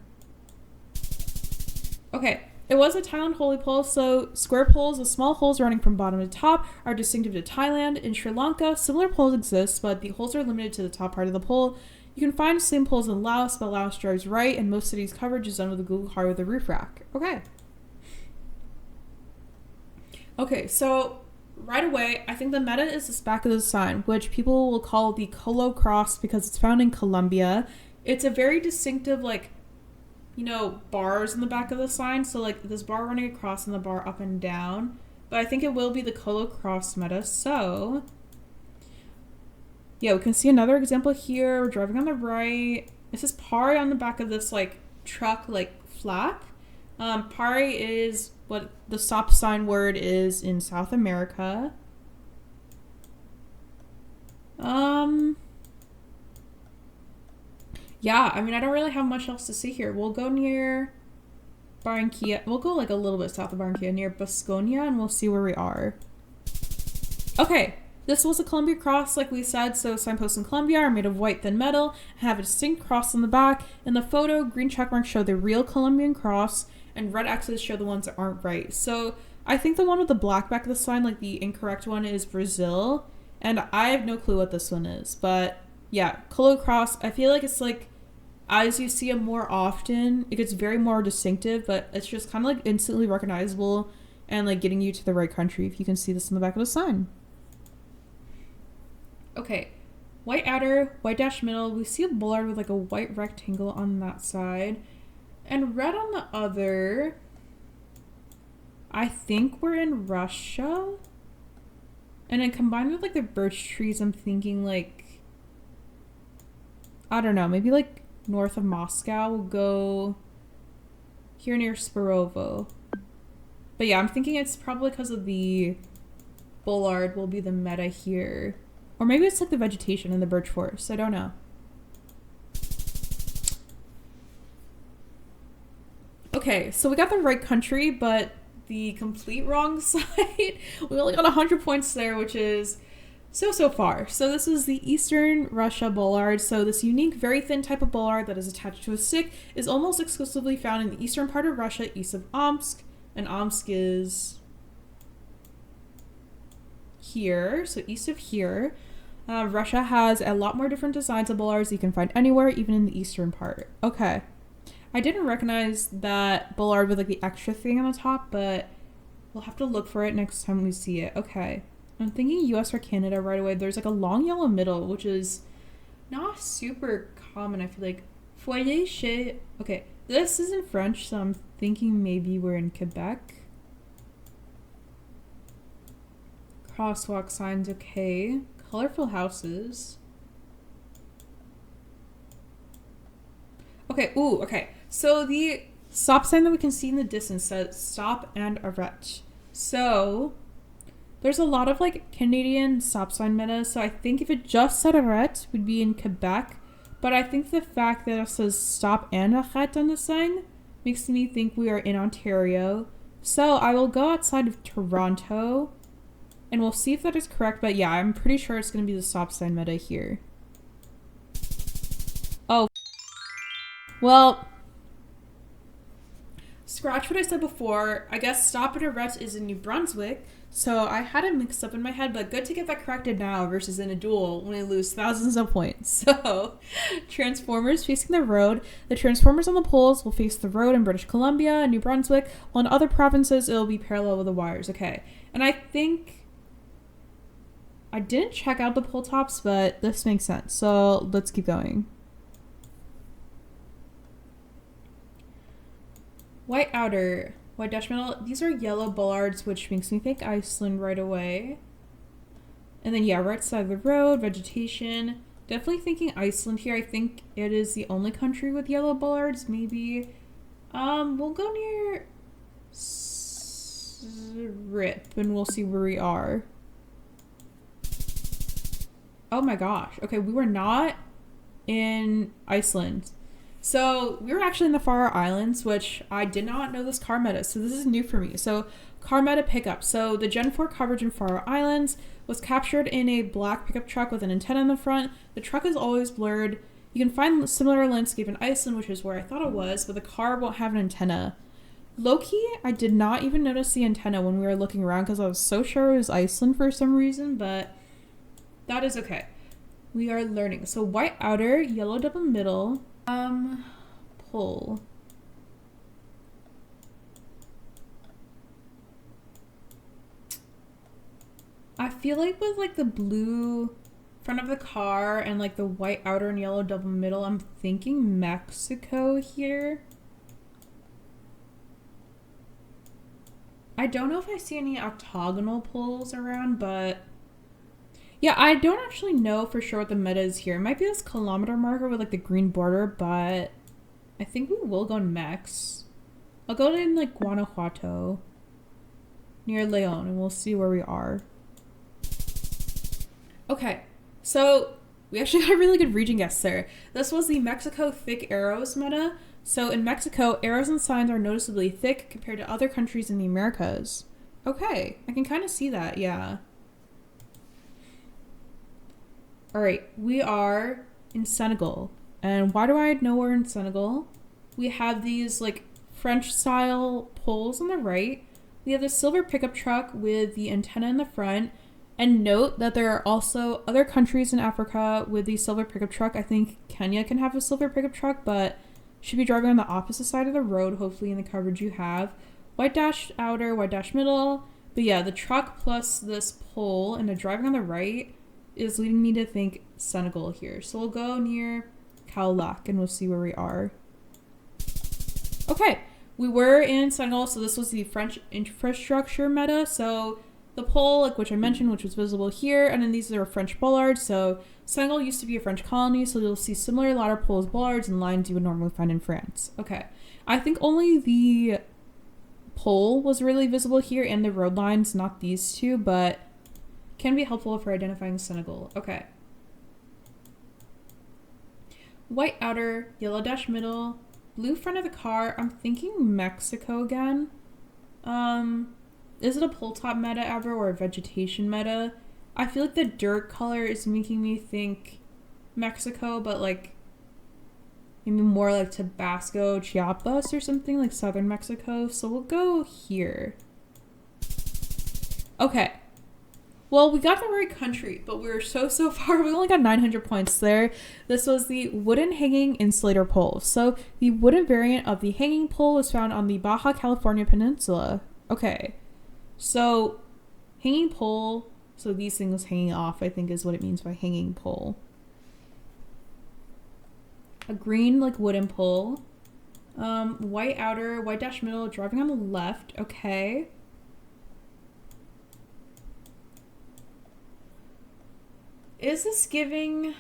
Okay, it was a Thailand holy pole, so square poles with small holes running from bottom to top are distinctive to Thailand. In Sri Lanka, similar poles exist, but the holes are limited to the top part of the pole. You can find the same poles in Laos, but Laos drives right, and most cities' coverage is done with a Google car with a roof rack. Okay. Okay, so right away, I think the meta is this back of the sign, which people will call the Colo Cross because it's found in Colombia. It's a very distinctive, like, you know, bars in the back of the sign. So, like, this bar running across and the bar up and down. But I think it will be the Colo Cross meta. So, yeah, we can see another example here. We're driving on the right. This is Pari on the back of this, like, truck, like, flap. Pari is what the stop sign word is in South America. Yeah, I mean, I don't really have much else to see here. We'll go near Barranquilla. We'll go like a little bit south of Barranquilla near Basconia and we'll see where we are. Okay, this was a Columbia cross like we said, so signposts in Colombia are made of white thin metal and have a distinct cross on the back. In the photo, green check marks show the real Colombian cross and red X's show the ones that aren't right. So I think the one with the black back of the sign, like the incorrect one, is Brazil, and I have no clue what this one is, but yeah, Colo Cross, I feel like it's like, as you see it more often, it gets very more distinctive, but it's just kind of like instantly recognizable and like getting you to the right country if you can see this on the back of the sign. Okay, white outer, white dash middle. We see a bollard with like a white rectangle on that side and red on the other. I think we're in Russia. And then combined with like the birch trees, I'm thinking like, I don't know, maybe like north of Moscow. We'll go here near Sparovo. But yeah, I'm thinking it's probably because of the bollard will be the meta here. Or maybe it's like the vegetation in the birch forest. I don't know. Okay, so we got the right country, but the complete wrong side. We only got 100 points there, which is so far. So this is the Eastern Russia bollard. So this unique, very thin type of bollard that is attached to a stick is almost exclusively found in the eastern part of Russia, east of Omsk. And Omsk is here, so east of here. Russia has a lot more different designs of bollards you can find anywhere, even in the eastern part. Okay. I didn't recognize that bollard with like the extra thing on the top, but we'll have to look for it next time we see it. Okay. I'm thinking US or Canada right away. There's like a long yellow middle, which is not super common, I feel like. Foyer chez... Okay, this is in French, so I'm thinking maybe we're in Quebec. Crosswalk signs, okay. Colorful houses. Okay, ooh, okay. So the stop sign that we can see in the distance says stop and arrête. So there's a lot of like Canadian stop sign meta. So I think if it just said arrête, we'd be in Quebec. But I think the fact that it says stop and arrête on the sign makes me think we are in Ontario. So I will go outside of Toronto and we'll see if that is correct. But yeah, I'm pretty sure it's going to be the stop sign meta here. Oh, well, scratch what I said before. I guess stop and arrest is in New Brunswick. So I had it mixed up in my head, but good to get that corrected now versus in a duel when I lose thousands of points. So transformers facing the road. The transformers on the poles will face the road in British Columbia and New Brunswick, while in other provinces it'll be parallel with the wires. Okay. And I think I didn't check out the pole tops, but this makes sense. So let's keep going. White outer, white dash middle. These are yellow bollards, which makes me think Iceland right away. And then, yeah, right side of the road, vegetation. Definitely thinking Iceland here. I think it is the only country with yellow bollards, maybe. We'll go near Rip, and we'll see where we are. Oh my gosh. Okay, we were not in Iceland. So we were actually in the Faroe Islands, which I did not know this car meta. So this is new for me. So car meta pickup. So the Gen 4 coverage in Faroe Islands was captured in a black pickup truck with an antenna in the front. The truck is always blurred. You can find similar landscape in Iceland, which is where I thought it was, but the car won't have an antenna. Low-key, I did not even notice the antenna when we were looking around because I was so sure it was Iceland for some reason, but that is okay. We are learning. So white outer, yellow double middle. Pull. feel like with like the blue front of the car and like the white outer and yellow double middle, I'm thinking Mexico here. I don't know if I see any octagonal poles around, but yeah, I don't actually know for sure what the meta is here. It might be this kilometer marker with like the green border, but I think we will go in Mex. I'll go in like Guanajuato near Leon and we'll see where we are. Okay, so we actually got a really good region guess there. This was the Mexico thick arrows meta. So in Mexico, arrows and signs are noticeably thick compared to other countries in the Americas. Okay, I can kind of see that, yeah. All right, we are in Senegal. And why do I know we're in Senegal? We have these like French style poles on the right. We have the silver pickup truck with the antenna in the front. And note that there are also other countries in Africa with the silver pickup truck. I think Kenya can have a silver pickup truck, but should be driving on the opposite side of the road, hopefully in the coverage you have. White dash outer, white dash middle. But yeah, the truck plus this pole and the driving on the right is leading me to think Senegal here. So we'll go near Kaolack and we'll see where we are. Okay, we were in Senegal, so this was the French infrastructure meta. So the pole, like which I mentioned, which was visible here, and then these are French bollards. So Senegal used to be a French colony, so you'll see similar ladder poles, bollards, and lines you would normally find in France. Okay, I think only the pole was really visible here and the road lines, not these two, but can be helpful for identifying Senegal. Okay. White outer, yellow dash middle, blue front of the car. I'm thinking Mexico again. Is it a pole top meta ever or a vegetation meta? I feel like the dirt color is making me think Mexico, but like maybe more like Tabasco, Chiapas or something like southern Mexico. So we'll go here. Okay. Well, we got the right country, but we were so far. We only got 900 points there. This was the wooden hanging insulator pole. So the wooden variant of the hanging pole was found on the Baja California Peninsula. Okay. So hanging pole, so these things hanging off, I think is what it means by hanging pole. A green like wooden pole. White outer, white dash middle, driving on the left. Okay. Is this giving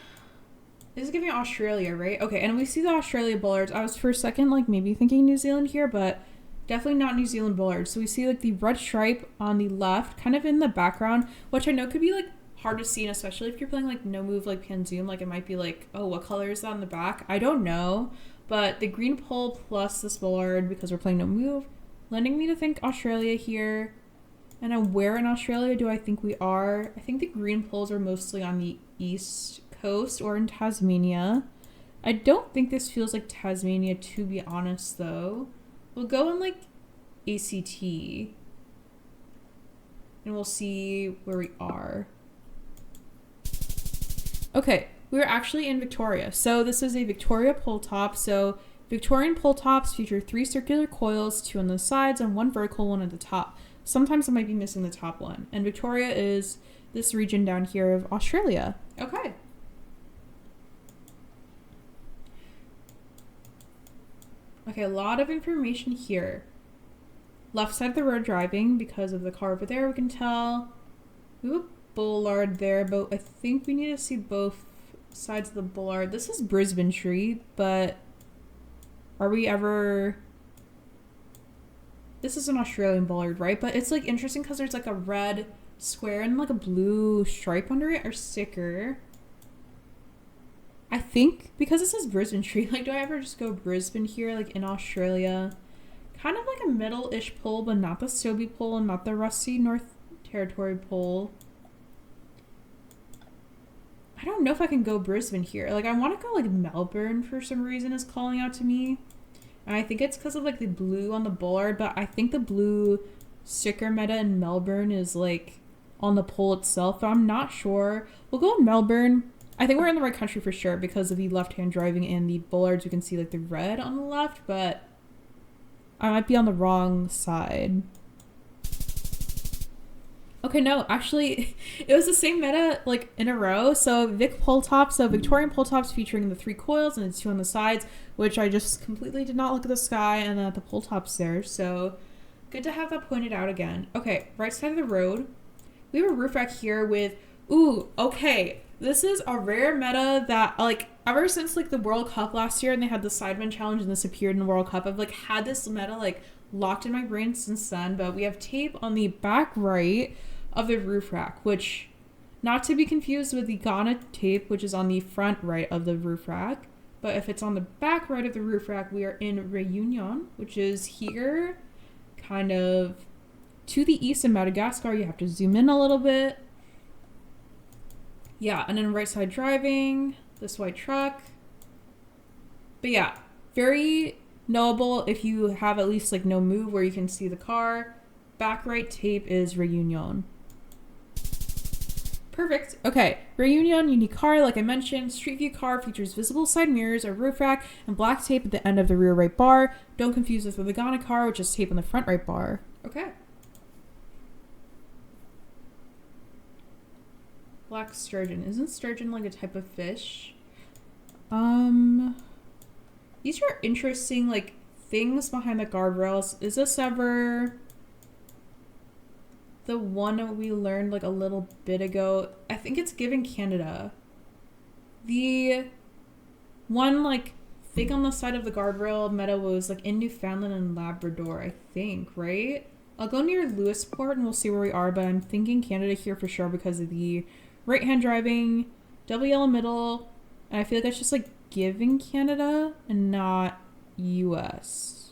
Australia, right? Okay, and we see the Australia bollards. I was for a second like maybe thinking New Zealand here, but definitely not New Zealand bollards. So we see like the red stripe on the left, kind of in the background, which I know could be like hard to see, and especially if you're playing like no move like pan zoom, like it might be like, oh, what color is that on the back? I don't know. But the green pole plus this bollard, because we're playing no move, lending me to think Australia here. And then where in Australia do I think we are? I think the green poles are mostly on the east coast or in Tasmania. I don't think this feels like Tasmania, to be honest, though. We'll go in like ACT and we'll see where we are. Okay, we're actually in Victoria. So this is a Victoria pole top. So Victorian pole tops feature 3 circular coils, 2 on the sides and 1 vertical, 1 at the top. Sometimes I might be missing the top one. And Victoria is this region down here of Australia. Okay. Okay, a lot of information here. Left side of the road driving because of the car over there, we can tell. We have a bollard there, but I think we need to see both sides of the bollard. This is Brisbane Street, but are we ever... This is an Australian bollard, right? But it's like interesting because there's like a red square and like a blue stripe under it or sticker. I think because this is Brisbane Street, like do I ever just go Brisbane here, like in Australia? Kind of like a middle-ish pole, but not the Stobie pole and not the Rusty North Territory pole. I don't know if I can go Brisbane here. Like I want to go like Melbourne for some reason is calling out to me. And I think it's because of like the blue on the bollard, but I think the blue sticker meta in Melbourne is like on the pole itself, but I'm not sure. We'll go in Melbourne. I think we're in the right country for sure because of the left-hand driving and the bollards. You can see like the red on the left, but I might be on the wrong side. Okay, no, actually, it was the same meta like in a row. So Vic pole tops, so Victorian pole tops featuring the 3 coils and the 2 on the sides, which I just completely did not look at the sky and at the pole tops there. So good to have that pointed out again. Okay, right side of the road, we have a roof rack here with, ooh, okay, this is a rare meta that like ever since like the World Cup last year and they had the Sidemen challenge and this appeared in the World Cup, I've like had this meta like locked in my brain since then. But we have tape on the back right of the roof rack, which not to be confused with the Ghana tape, which is on the front right of the roof rack. But if it's on the back right of the roof rack, we are in Reunion, which is here, kind of to the east in Madagascar. You have to zoom in a little bit. Yeah, and then right side driving, this white truck. But yeah, very knowable if you have at least like no move where you can see the car. Back right tape is Reunion. Perfect. Okay, Reunion, unique car, like I mentioned. Street view car features visible side mirrors, a roof rack, and black tape at the end of the rear right bar. Don't confuse this with the Ghana car, which is tape on the front right bar. Okay. Black sturgeon. Isn't sturgeon like a type of fish? These are interesting like things behind the guardrails. Is this ever the one that we learned like a little bit ago? I think it's given Canada. The one like thing on the side of the guardrail meta was like in Newfoundland and Labrador, I think, right? I'll go near Lewisport and we'll see where we are, but I'm thinking Canada here for sure because of the right hand driving, double yellow middle, and I feel like that's just like giving Canada and not US.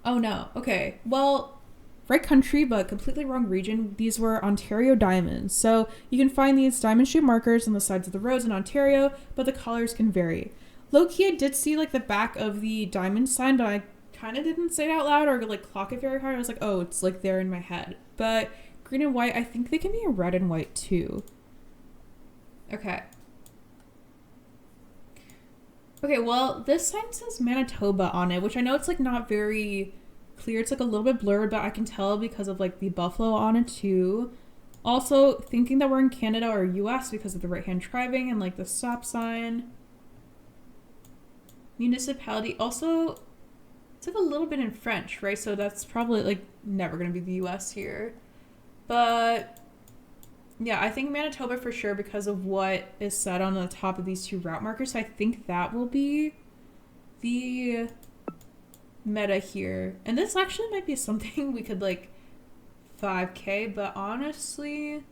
Oh no, okay. Well, right country, but completely wrong region. These were Ontario diamonds. So you can find these diamond shaped markers on the sides of the roads in Ontario, but the colors can vary. Low key, I did see like the back of the diamond sign, but I kind of didn't say it out loud or like clock it very hard. I was like, oh, it's like there in my head. But green and white, I think they can be red and white too. Okay. Okay, well, this sign says Manitoba on it, which I know it's like not very clear. It's like a little bit blurred, but I can tell because of like the buffalo on it too. Also, thinking that we're in Canada or US because of the right-hand driving and like the stop sign. Municipality. Also, it's like a little bit in French, right? So that's probably like never going to be the US here. But yeah, I think Manitoba for sure because of what is said on the top of these 2 route markers. So I think that will be the meta here. And this actually might be something we could like 5K, but honestly,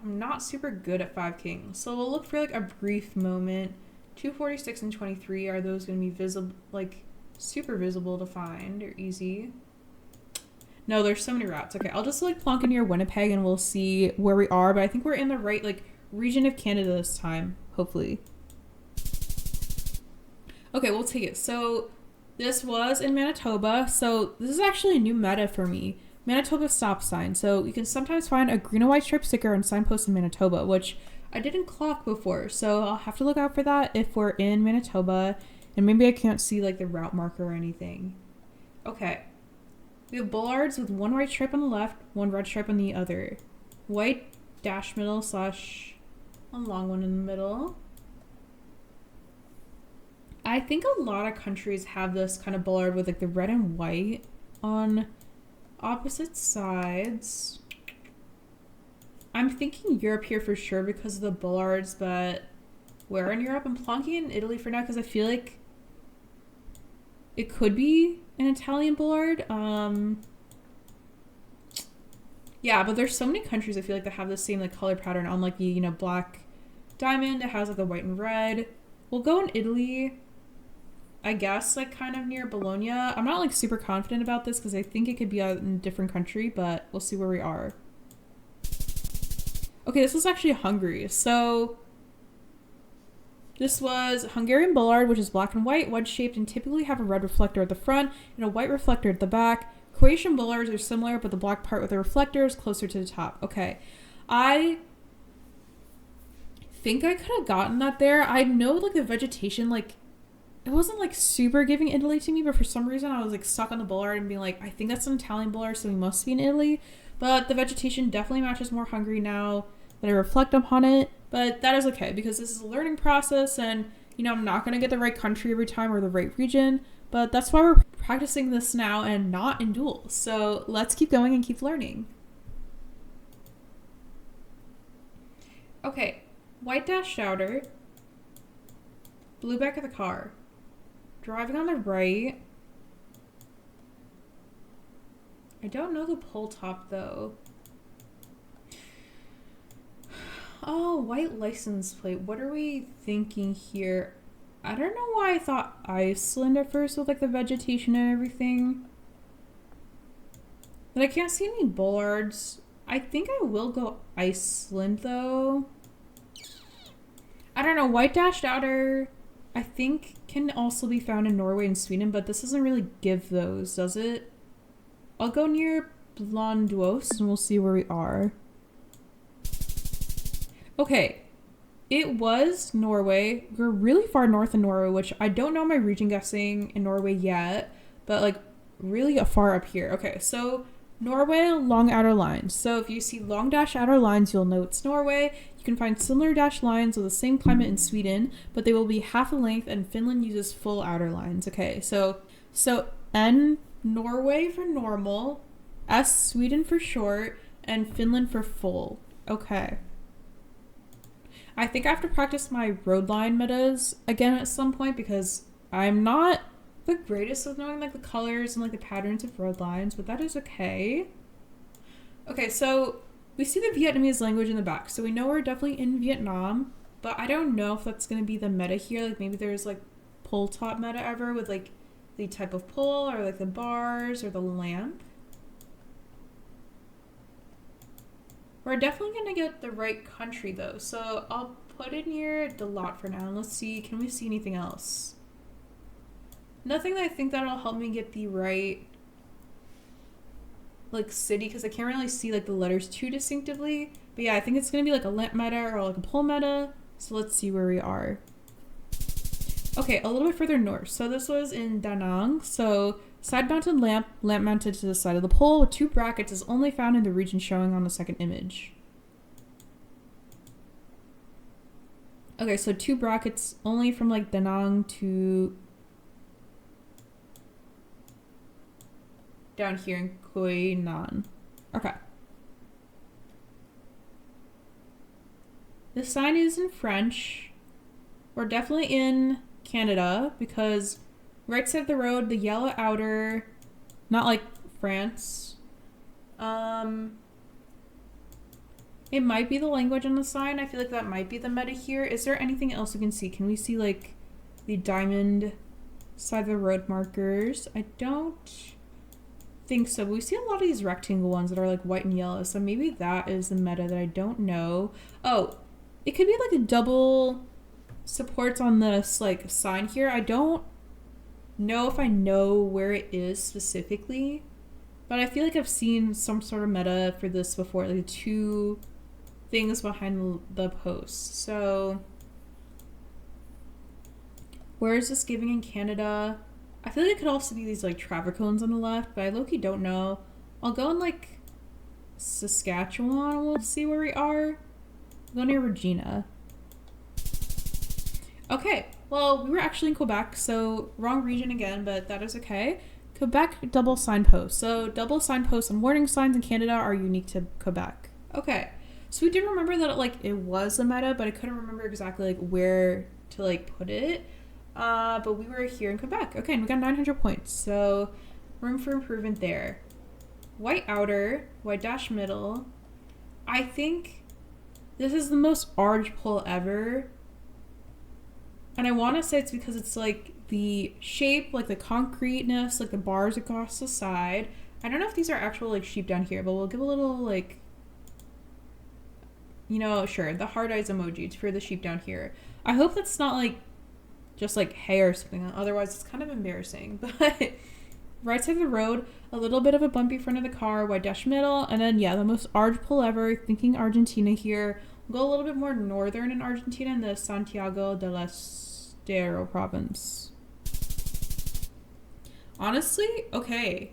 I'm not super good at 5King. So we'll look for like a brief moment. 246 and 23, are those going to be visible, like super visible to find or easy? No, there's so many routes. Okay, I'll just like plonk in near Winnipeg and we'll see where we are. But I think we're in the right like region of Canada this time, hopefully. Okay, we'll take it. So this was in Manitoba. So this is actually a new meta for me. Manitoba stop sign. So you can sometimes find a green and white stripe sticker on signposts in Manitoba, which I didn't clock before. So I'll have to look out for that if we're in Manitoba. And maybe I can't see like the route marker or anything. Okay. We have bollards with 1 white stripe on the left, 1 red stripe on the other. White dash middle slash a long one in the middle. I think a lot of countries have this kind of bollard with like the red and white on opposite sides. I'm thinking Europe here for sure because of the bollards, but where in Europe? I'm plonking in Italy for now because I feel like it could be an Italian bollard. Yeah, but there's so many countries I feel like that have the same like color pattern on like the, you know, black diamond. It has like the white and red. We'll go in Italy, I guess, like kind of near Bologna. I'm not like super confident about this because I think it could be out in a different country, but we'll see where we are. Okay, this was actually Hungary. So this was Hungarian bollard, which is black and white, wedge-shaped, and typically have a red reflector at the front and a white reflector at the back. Croatian bollards are similar, but the black part with the reflector is closer to the top. Okay, I think I could have gotten that there. I know like the vegetation like it wasn't like super giving Italy to me, but for some reason I was like stuck on the boulevard and being like, I think that's an Italian boulevard, so we must be in Italy. But the vegetation definitely matches more Hungary now that I reflect upon it. But that is okay because this is a learning process, and you know, I'm not gonna get the right country every time or the right region. But that's why we're practicing this now and not in duels. So let's keep going and keep learning. Okay, white dash outer, blue back of the car, driving on the right. I don't know the pole top though. Oh, white license plate. What are we thinking here? I don't know why I thought Iceland at first with like the vegetation and everything. But I can't see any bollards. I think I will go Iceland though. I don't know. White dashed outer, I think, can also be found in Norway and Sweden, but this doesn't really give those, does it? I'll go near Blonduos and we'll see where we are. Okay. It was Norway. We're really far north in Norway, which I don't know my region guessing in Norway yet, but like really far up here. Okay, so Norway, long outer lines. So if you see long dash outer lines, you'll know it's Norway. You can find similar dash lines with the same climate in Sweden, but they will be half the length, and Finland uses full outer lines. Okay, so N, Norway for normal, S, Sweden for short, and Finland for full. Okay. I think I have to practice my road line metas again at some point because I'm not the greatest with knowing like the colors and like the patterns of road lines, but that is okay. Okay, so we see the Vietnamese language in the back, so we know we're definitely in Vietnam, but I don't know if that's going to be the meta here. Like maybe there's like pole top meta ever with like the type of pole or like the bars or the lamp. We're definitely going to get the right country though, so I'll put it near the lot for now and let's see, can we see anything else? Nothing that I think that'll help me get the right like city because I can't really see like the letters too distinctively. But yeah, I think it's going to be like a lamp meta or like a pole meta, so let's see where we are. Okay, a little bit further north. So this was in Da Nang, so side-mounted lamp mounted to the side of the pole with 2 brackets is only found in the region showing on the second image. Okay, so 2 brackets only from like Da Nang to down here in Khoi Nan. Okay. This sign is in French. We're definitely in Canada because right side of the road, the yellow outer, not like France. It might be the language on the sign. I feel like that might be the meta here. Is there anything else we can see? Can we see like the diamond side of the road markers? I don't think so. But we see a lot of these rectangle ones that are like white and yellow. So maybe that is the meta that I don't know. Oh, it could be like a double supports on this like sign here. I don't know if I know where it is specifically, but I feel like I've seen some sort of meta for this before, like 2 things behind the post. So where is this giving in Canada? I feel like it could also be these like traffic cones on the left, but I low-key don't know. I'll go in like Saskatchewan. We'll see where we are. I'll go near Regina. Okay, well, we were actually in Quebec, so wrong region again, but that is okay. Quebec double signpost. So double signposts and warning signs in Canada are unique to Quebec. Okay, so we did remember that it was a meta, but I couldn't remember exactly like where to like put it. But we were here in Quebec. Okay, and we got 900 points, so room for improvement there. White outer, white dash middle. I think this is the most orange pull ever. And I want to say it's because it's like the shape, like the concreteness, like the bars across the side. I don't know if these are actual like sheep down here, but we'll give a little like, you know, sure, the hard eyes emoji for the sheep down here. I hope that's not like just like hair or something, otherwise it's kind of embarrassing. But right side of the road, a little bit of a bumpy front of the car, white dash middle, and then yeah, the most orange pull ever, thinking Argentina here. We'll go a little bit more northern in Argentina in the Santiago del Estero province. Honestly, okay.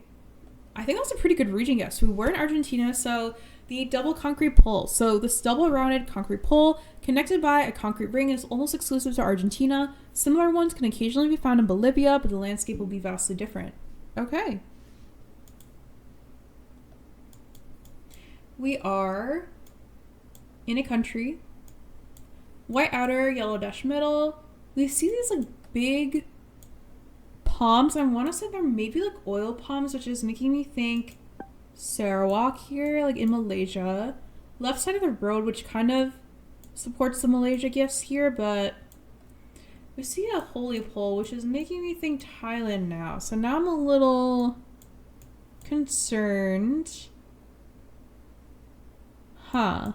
I think that's a pretty good region guess. We were in Argentina, so the double concrete pole. So this double rounded concrete pole connected by a concrete ring is almost exclusive to Argentina. Similar ones can occasionally be found in Bolivia, but the landscape will be vastly different. Okay. We are in a country. White outer, yellow dash middle. We see these like big palms. I want to say they're maybe like oil palms, which is making me think Sarawak here, like in Malaysia. Left side of the road, which kind of supports the Malaysia gifts here, but we see a holy pole, which is making me think Thailand now. So now I'm a little concerned. Huh.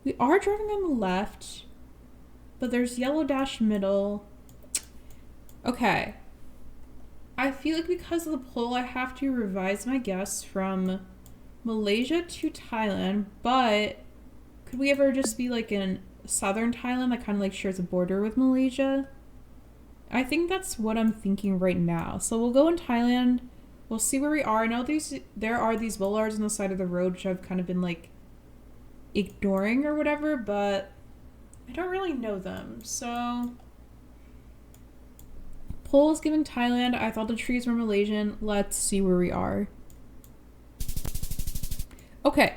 We are driving on the left, but there's yellow dash middle. Okay. I feel like because of the pole, I have to revise my guess from Malaysia to Thailand, but could we ever just be like in southern Thailand that kind of like shares a border with Malaysia? I think that's what I'm thinking right now. So we'll go in Thailand. We'll see where we are. I know there are these bollards on the side of the road, which I've kind of been like ignoring or whatever, but I don't really know them. So pole is giving Thailand. I thought the trees were Malaysian. Let's see where we are. Okay,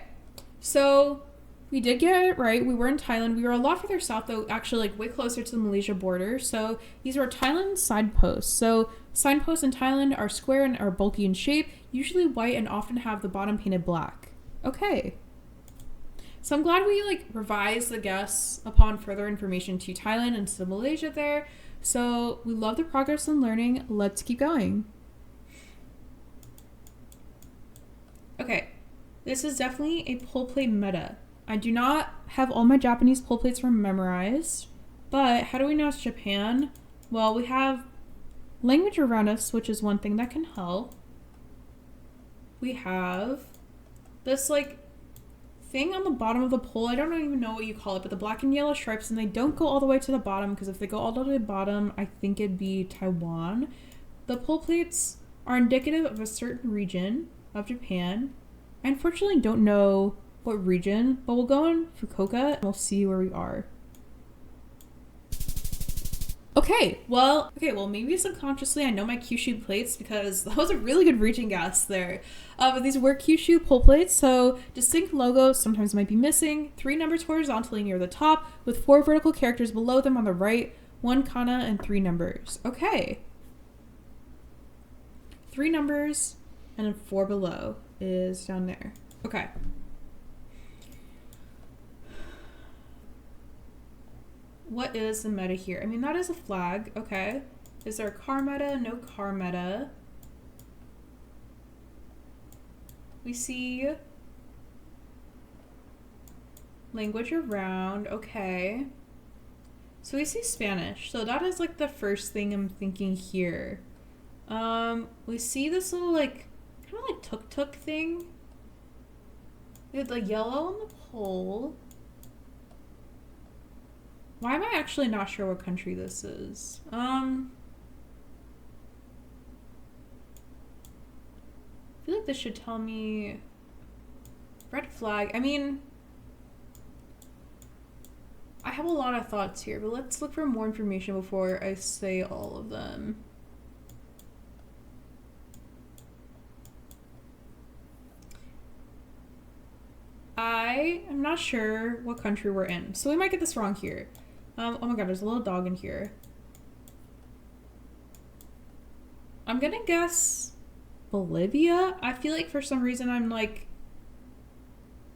so we did get it right. We were in Thailand. We were a lot further south, though, actually like way closer to the Malaysia border. So these are Thailand signposts. So signposts in Thailand are square and are bulky in shape, usually white, and often have the bottom painted black. Okay. So I'm glad we like revised the guess upon further information to Thailand and to Malaysia there. So we love the progress in learning. Let's keep going. Okay, this is definitely a pull plate meta. I do not have all my Japanese pull plates memorized, but how do we know it's Japan? Well, we have language around us, which is one thing that can help. We have this like thing on the bottom of the pole. I don't even know what you call it, but the black and yellow stripes, and they don't go all the way to the bottom, because if they go all the way to the bottom, I think it'd be Taiwan. The pole plates are indicative of a certain region of Japan. I unfortunately don't know what region, but we'll go in Fukuoka and we'll see where we are. Okay, well, maybe subconsciously I know my Kyushu plates because that was a really good region guess there. But these were Kyushu pull plates, so distinct logos sometimes might be missing. 3 numbers horizontally near the top, with 4 vertical characters below them on the right, 1 kana, and 3 numbers. Okay. 3 numbers and then 4 below is down there. Okay. What is the meta here? I mean, that is a flag. Okay. Is there a car meta? No car meta. We see language around. Okay. So we see Spanish. So that is like the first thing I'm thinking here. We see this little like kind of like tuk-tuk thing. We have the yellow on the pole. Why am I actually not sure what country this is? I feel like this should tell me red flag. I mean, I have a lot of thoughts here, but let's look for more information before I say all of them. I am not sure what country we're in, so we might get this wrong here. Oh my god, there's a little dog in here. I'm gonna guess Bolivia. I feel like for some reason I'm like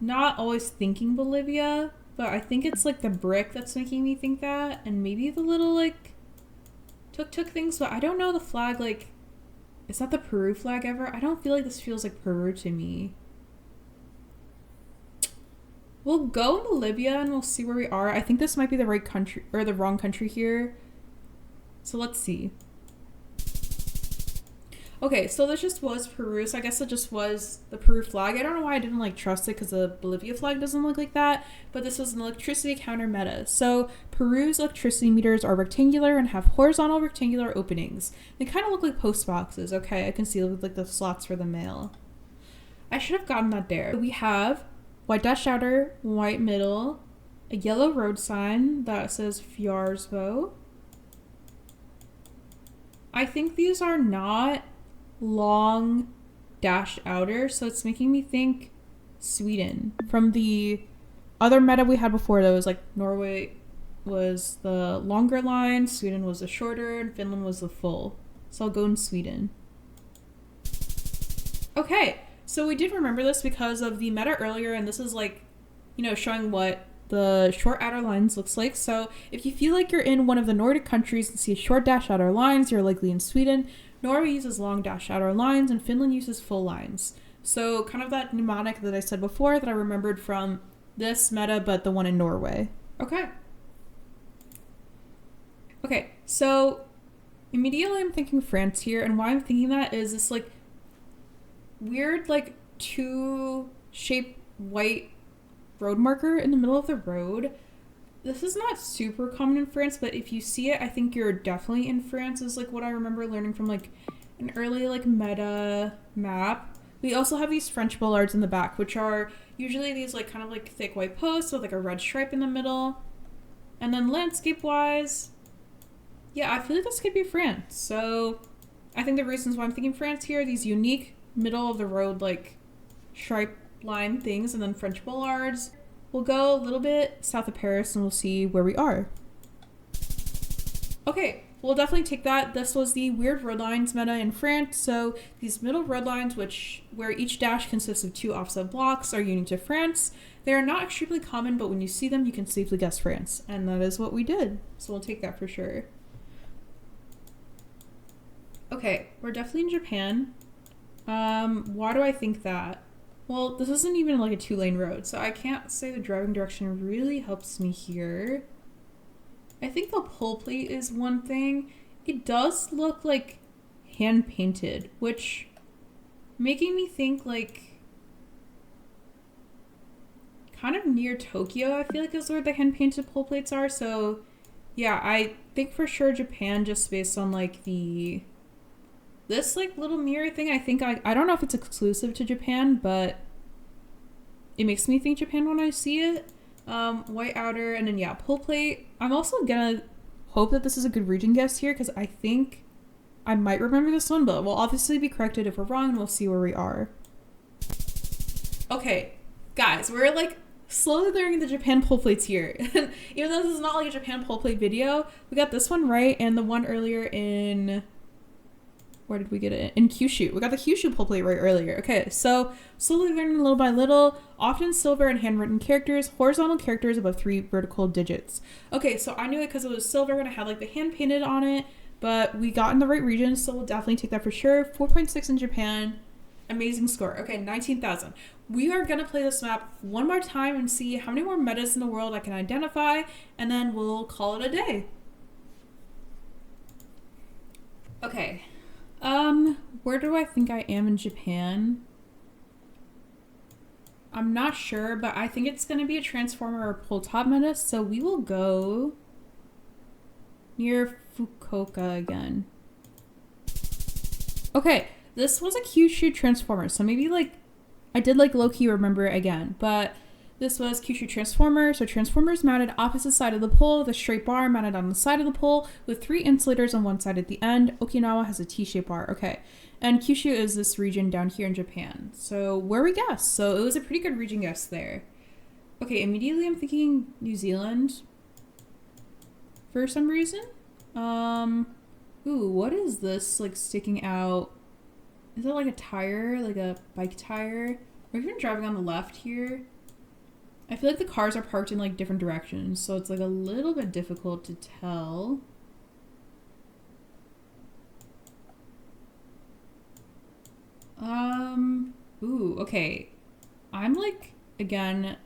not always thinking Bolivia, but I think it's like the brick that's making me think that, and maybe the little like tuk-tuk things, but I don't know the flag. Like, is that the Peru flag ever? I don't feel like this feels like Peru to me. We'll go in Bolivia and we'll see where we are. I think this might be the right country or the wrong country here. So let's see. Okay, so this just was Peru, so I guess it just was the Peru flag. I don't know why I didn't like trust it because the Bolivia flag doesn't look like that, but this was an electricity counter meta. So Peru's electricity meters are rectangular and have horizontal rectangular openings. They kind of look like post boxes. Okay, I can see like the slots for the mail. I should have gotten that there. We have white dash outer, white middle, a yellow road sign that says Fjarsbo. I think these are not long dash outer, so it's making me think Sweden. From the other meta we had before, that was like Norway was the longer line, Sweden was the shorter, and Finland was the full. So I'll go in Sweden. Okay, so we did remember this because of the meta earlier, and this is like, you know, showing what the short outer lines looks like. So if you feel like you're in one of the Nordic countries and see short dash outer lines, you're likely in Sweden. Norway uses long dash outer lines and Finland uses full lines. So kind of that mnemonic that I said before that I remembered from this meta, but the one in Norway. Okay. Okay, so immediately I'm thinking France here, and why I'm thinking that is this like weird like two shaped white road marker in the middle of the road. This is not super common in France, but if you see it, I think you're definitely in France, is like what I remember learning from like an early like meta map. We also have these French bollards in the back, which are usually these like kind of like thick white posts with like a red stripe in the middle. And then landscape wise, yeah, I feel like this could be France. So I think the reasons why I'm thinking France here, these unique middle of the road like stripe line things, and then French bollards. We'll go a little bit south of Paris and we'll see where we are. Okay, we'll definitely take that. This was the weird road lines meta in France. So these middle road lines, where each dash consists of two offset blocks, are unique to France. They are not extremely common, but when you see them, you can safely guess France. And that is what we did. So we'll take that for sure. Okay, we're definitely in Japan. Why do I think that? Well, this isn't even like a 2-lane road, so I can't say the driving direction really helps me here. I think the pull plate is one thing. It does look like hand painted, which making me think like kind of near Tokyo, I feel like is where the hand painted pull plates are. So yeah, I think for sure Japan, just based on like this like little mirror thing. I don't know if it's exclusive to Japan, but it makes me think Japan when I see it. White outer, and then yeah, pull plate. I'm also gonna hope that this is a good region guess here, because I think I might remember this one, but we'll obviously be corrected if we're wrong, and we'll see where we are. Okay, guys, we're like slowly learning the Japan pull plates here. Even though this is not like a Japan pull plate video, we got this one right, and the one earlier in... Where did we get it? In Kyushu. We got the Kyushu pull plate right earlier. Okay, so slowly learning little by little, often silver and handwritten characters, horizontal characters above 3 vertical digits. Okay, so I knew it because it was silver and I had like the hand painted on it, but we got in the right region, so we'll definitely take that for sure. 4.6 in Japan. Amazing score. Okay, 19,000. We are going to play this map one more time and see how many more metas in the world I can identify, and then we'll call it a day. Okay. Where do I think I am in Japan? I'm not sure, but I think it's going to be a transformer or pull top meta, so we will go near Fukuoka again. Okay, this was a Kyushu transformer, so maybe like I did like low-key remember it again, but this was Kyushu transformer. So transformers mounted opposite side of the pole, the straight bar mounted on the side of the pole with 3 insulators on one side at the end. Okinawa has a T-shaped bar. Okay. And Kyushu is this region down here in Japan. So where we guess. So it was a pretty good region guess there. Okay, immediately I'm thinking New Zealand for some reason. Ooh, what is this like sticking out? Is it like a tire, like a bike tire? Or even driving on the left here? I feel like the cars are parked in like different directions, so it's like a little bit difficult to tell. Ooh, okay. I'm like, again,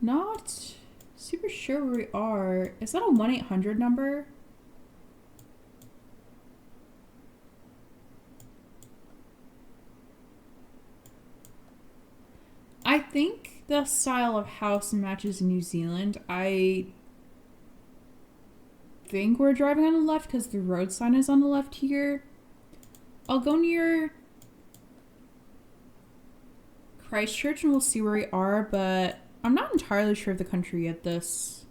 not super sure where we are. Is that a 1-800 number? think the style of house matches New Zealand. I think we're driving on the left because the road sign is on the left here. I'll go near Christchurch and we'll see where we are, but I'm not entirely sure of the country at this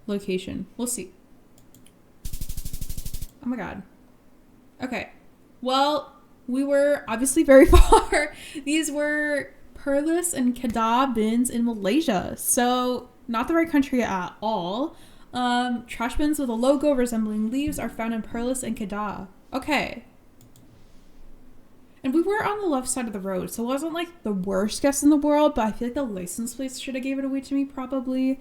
location. We'll see. Oh my god. Okay. Well, we were obviously very far. These were Perlis and Kedah bins in Malaysia. So, not the right country at all. Trash bins with a logo resembling leaves are found in Perlis and Kedah. Okay. And we were on the left side of the road, so it wasn't like the worst guess in the world, but I feel like the license plates should have gave it away to me probably.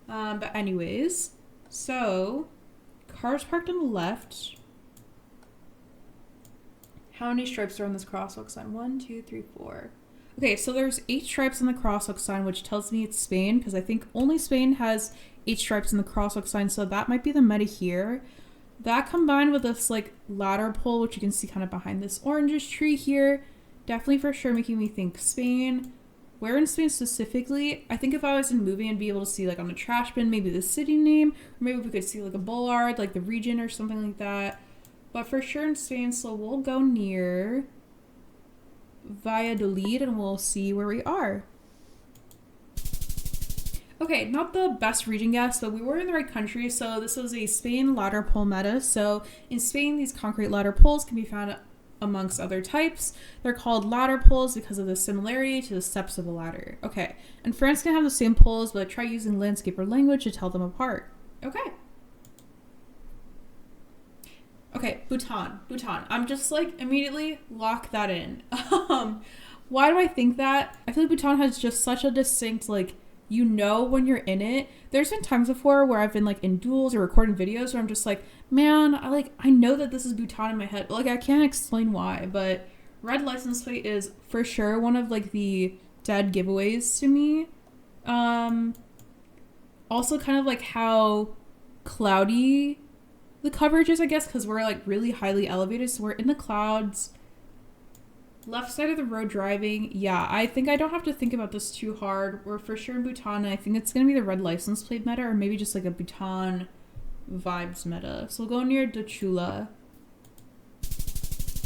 But anyways, so cars parked on the left. How many stripes are on this crosswalk sign? 1, 2, 3, 4. Okay, so there's 8 stripes on the crosswalk sign, which tells me it's Spain, because I think only Spain has 8 stripes in the crosswalk sign, so that might be the meta here. That combined with this like ladder pole, which you can see kind of behind this orangish tree here, definitely for sure making me think Spain. Where in Spain specifically? I think if I was in a movie and be able to see like on a trash bin, maybe the city name, or maybe we could see like a bollard, like the region or something like that. But for sure in Spain, so we'll go near Valladolid and we'll see where we are. Okay, not the best region guess, but we were in the right country. So this was a Spain ladder pole meta. So in Spain, these concrete ladder poles can be found amongst other types. They're called ladder poles because of the similarity to the steps of a ladder. Okay, and France can have the same poles, but try using landscape or language to tell them apart. Okay. Okay, Bhutan. I'm just like immediately lock that in. Why do I think that? I feel like Bhutan has just such a distinct like, you know when you're in it. There's been times before where I've been like in duels or recording videos where I'm just like, man, I know that this is Bhutan in my head, but like I can't explain why. But red license plate is for sure one of like the dead giveaways to me. Also kind of like how cloudy the coverage is, I guess, because we're like really highly elevated, so we're in the clouds. Left side of the road driving. Yeah, I think I don't have to think about this too hard. We're for sure in Bhutan, and I think it's going to be the red license plate meta, or maybe just like a Bhutan vibes meta. So we'll go near Dachula.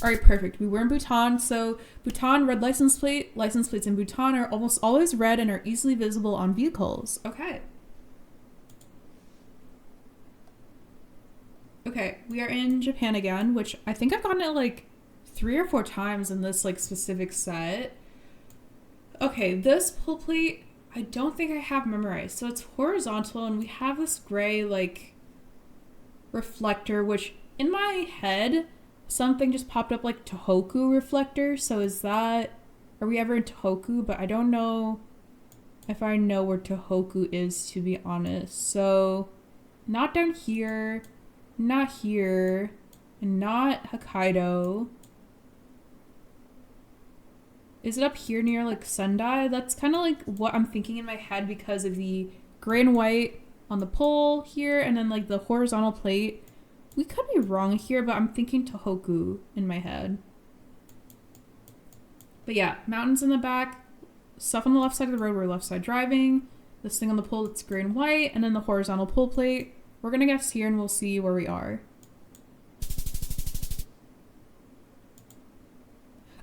Alright, perfect. We were in Bhutan, so Bhutan, red license plate. License plates in Bhutan are almost always red and are easily visible on vehicles. Okay. Okay, we are in Japan again, which I think I've gotten it like 3 or 4 times in this like specific set. Okay, this pull plate I don't think I have memorized. So it's horizontal and we have this gray like reflector, which in my head something just popped up like Tohoku reflector. So is that, are we ever in Tohoku? But I don't know if I know where Tohoku is, to be honest. So not down here, not here, and not Hokkaido. Is it up here near like Sendai? That's kind of like what I'm thinking in my head because of the gray and white on the pole here and then like the horizontal plate. We could be wrong here, but I'm thinking Tohoku in my head. But yeah, mountains in the back, stuff on the left side of the road, we're left side driving. This thing on the pole that's gray and white, and then the horizontal pole plate. We're gonna guess here and we'll see where we are.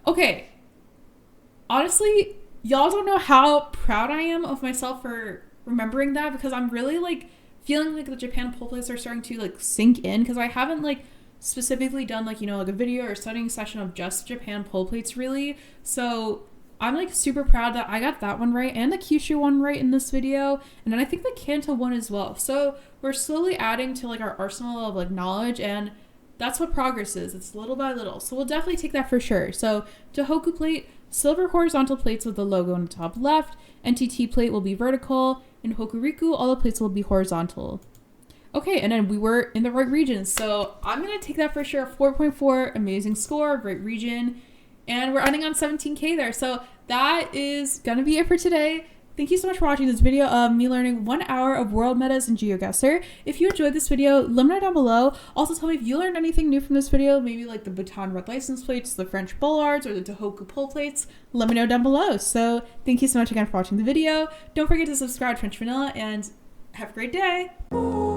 Okay. Honestly, y'all don't know how proud I am of myself for remembering that because I'm really like feeling like the Japan pole plates are starting to like sink in because I haven't like specifically done like, you know, like a video or studying session of just Japan pole plates really. So I'm like super proud that I got that one right and the Kyushu one right in this video. And then I think the Kanto one as well. So we're slowly adding to like our arsenal of like knowledge, and that's what progress is. It's little by little. So we'll definitely take that for sure. So Tohoku plate, silver horizontal plates with the logo on the top left. NTT plate will be vertical. In Hokuriku, all the plates will be horizontal. Okay, and then we were in the right region. So I'm going to take that for sure. 4.4, amazing score, right region. And we're ending on 17K there. So that is going to be it for today. thank you so much for watching this video of me learning 1 hour of world metas in Geoguessr. If you enjoyed this video, let me know down below. Also tell me if you learned anything new from this video, maybe like the Bhutan red license plates, the French bollards, or the Tohoku pole plates. Let me know down below. So thank you so much again for watching the video. Don't forget to subscribe to French Vanilla and have a great day.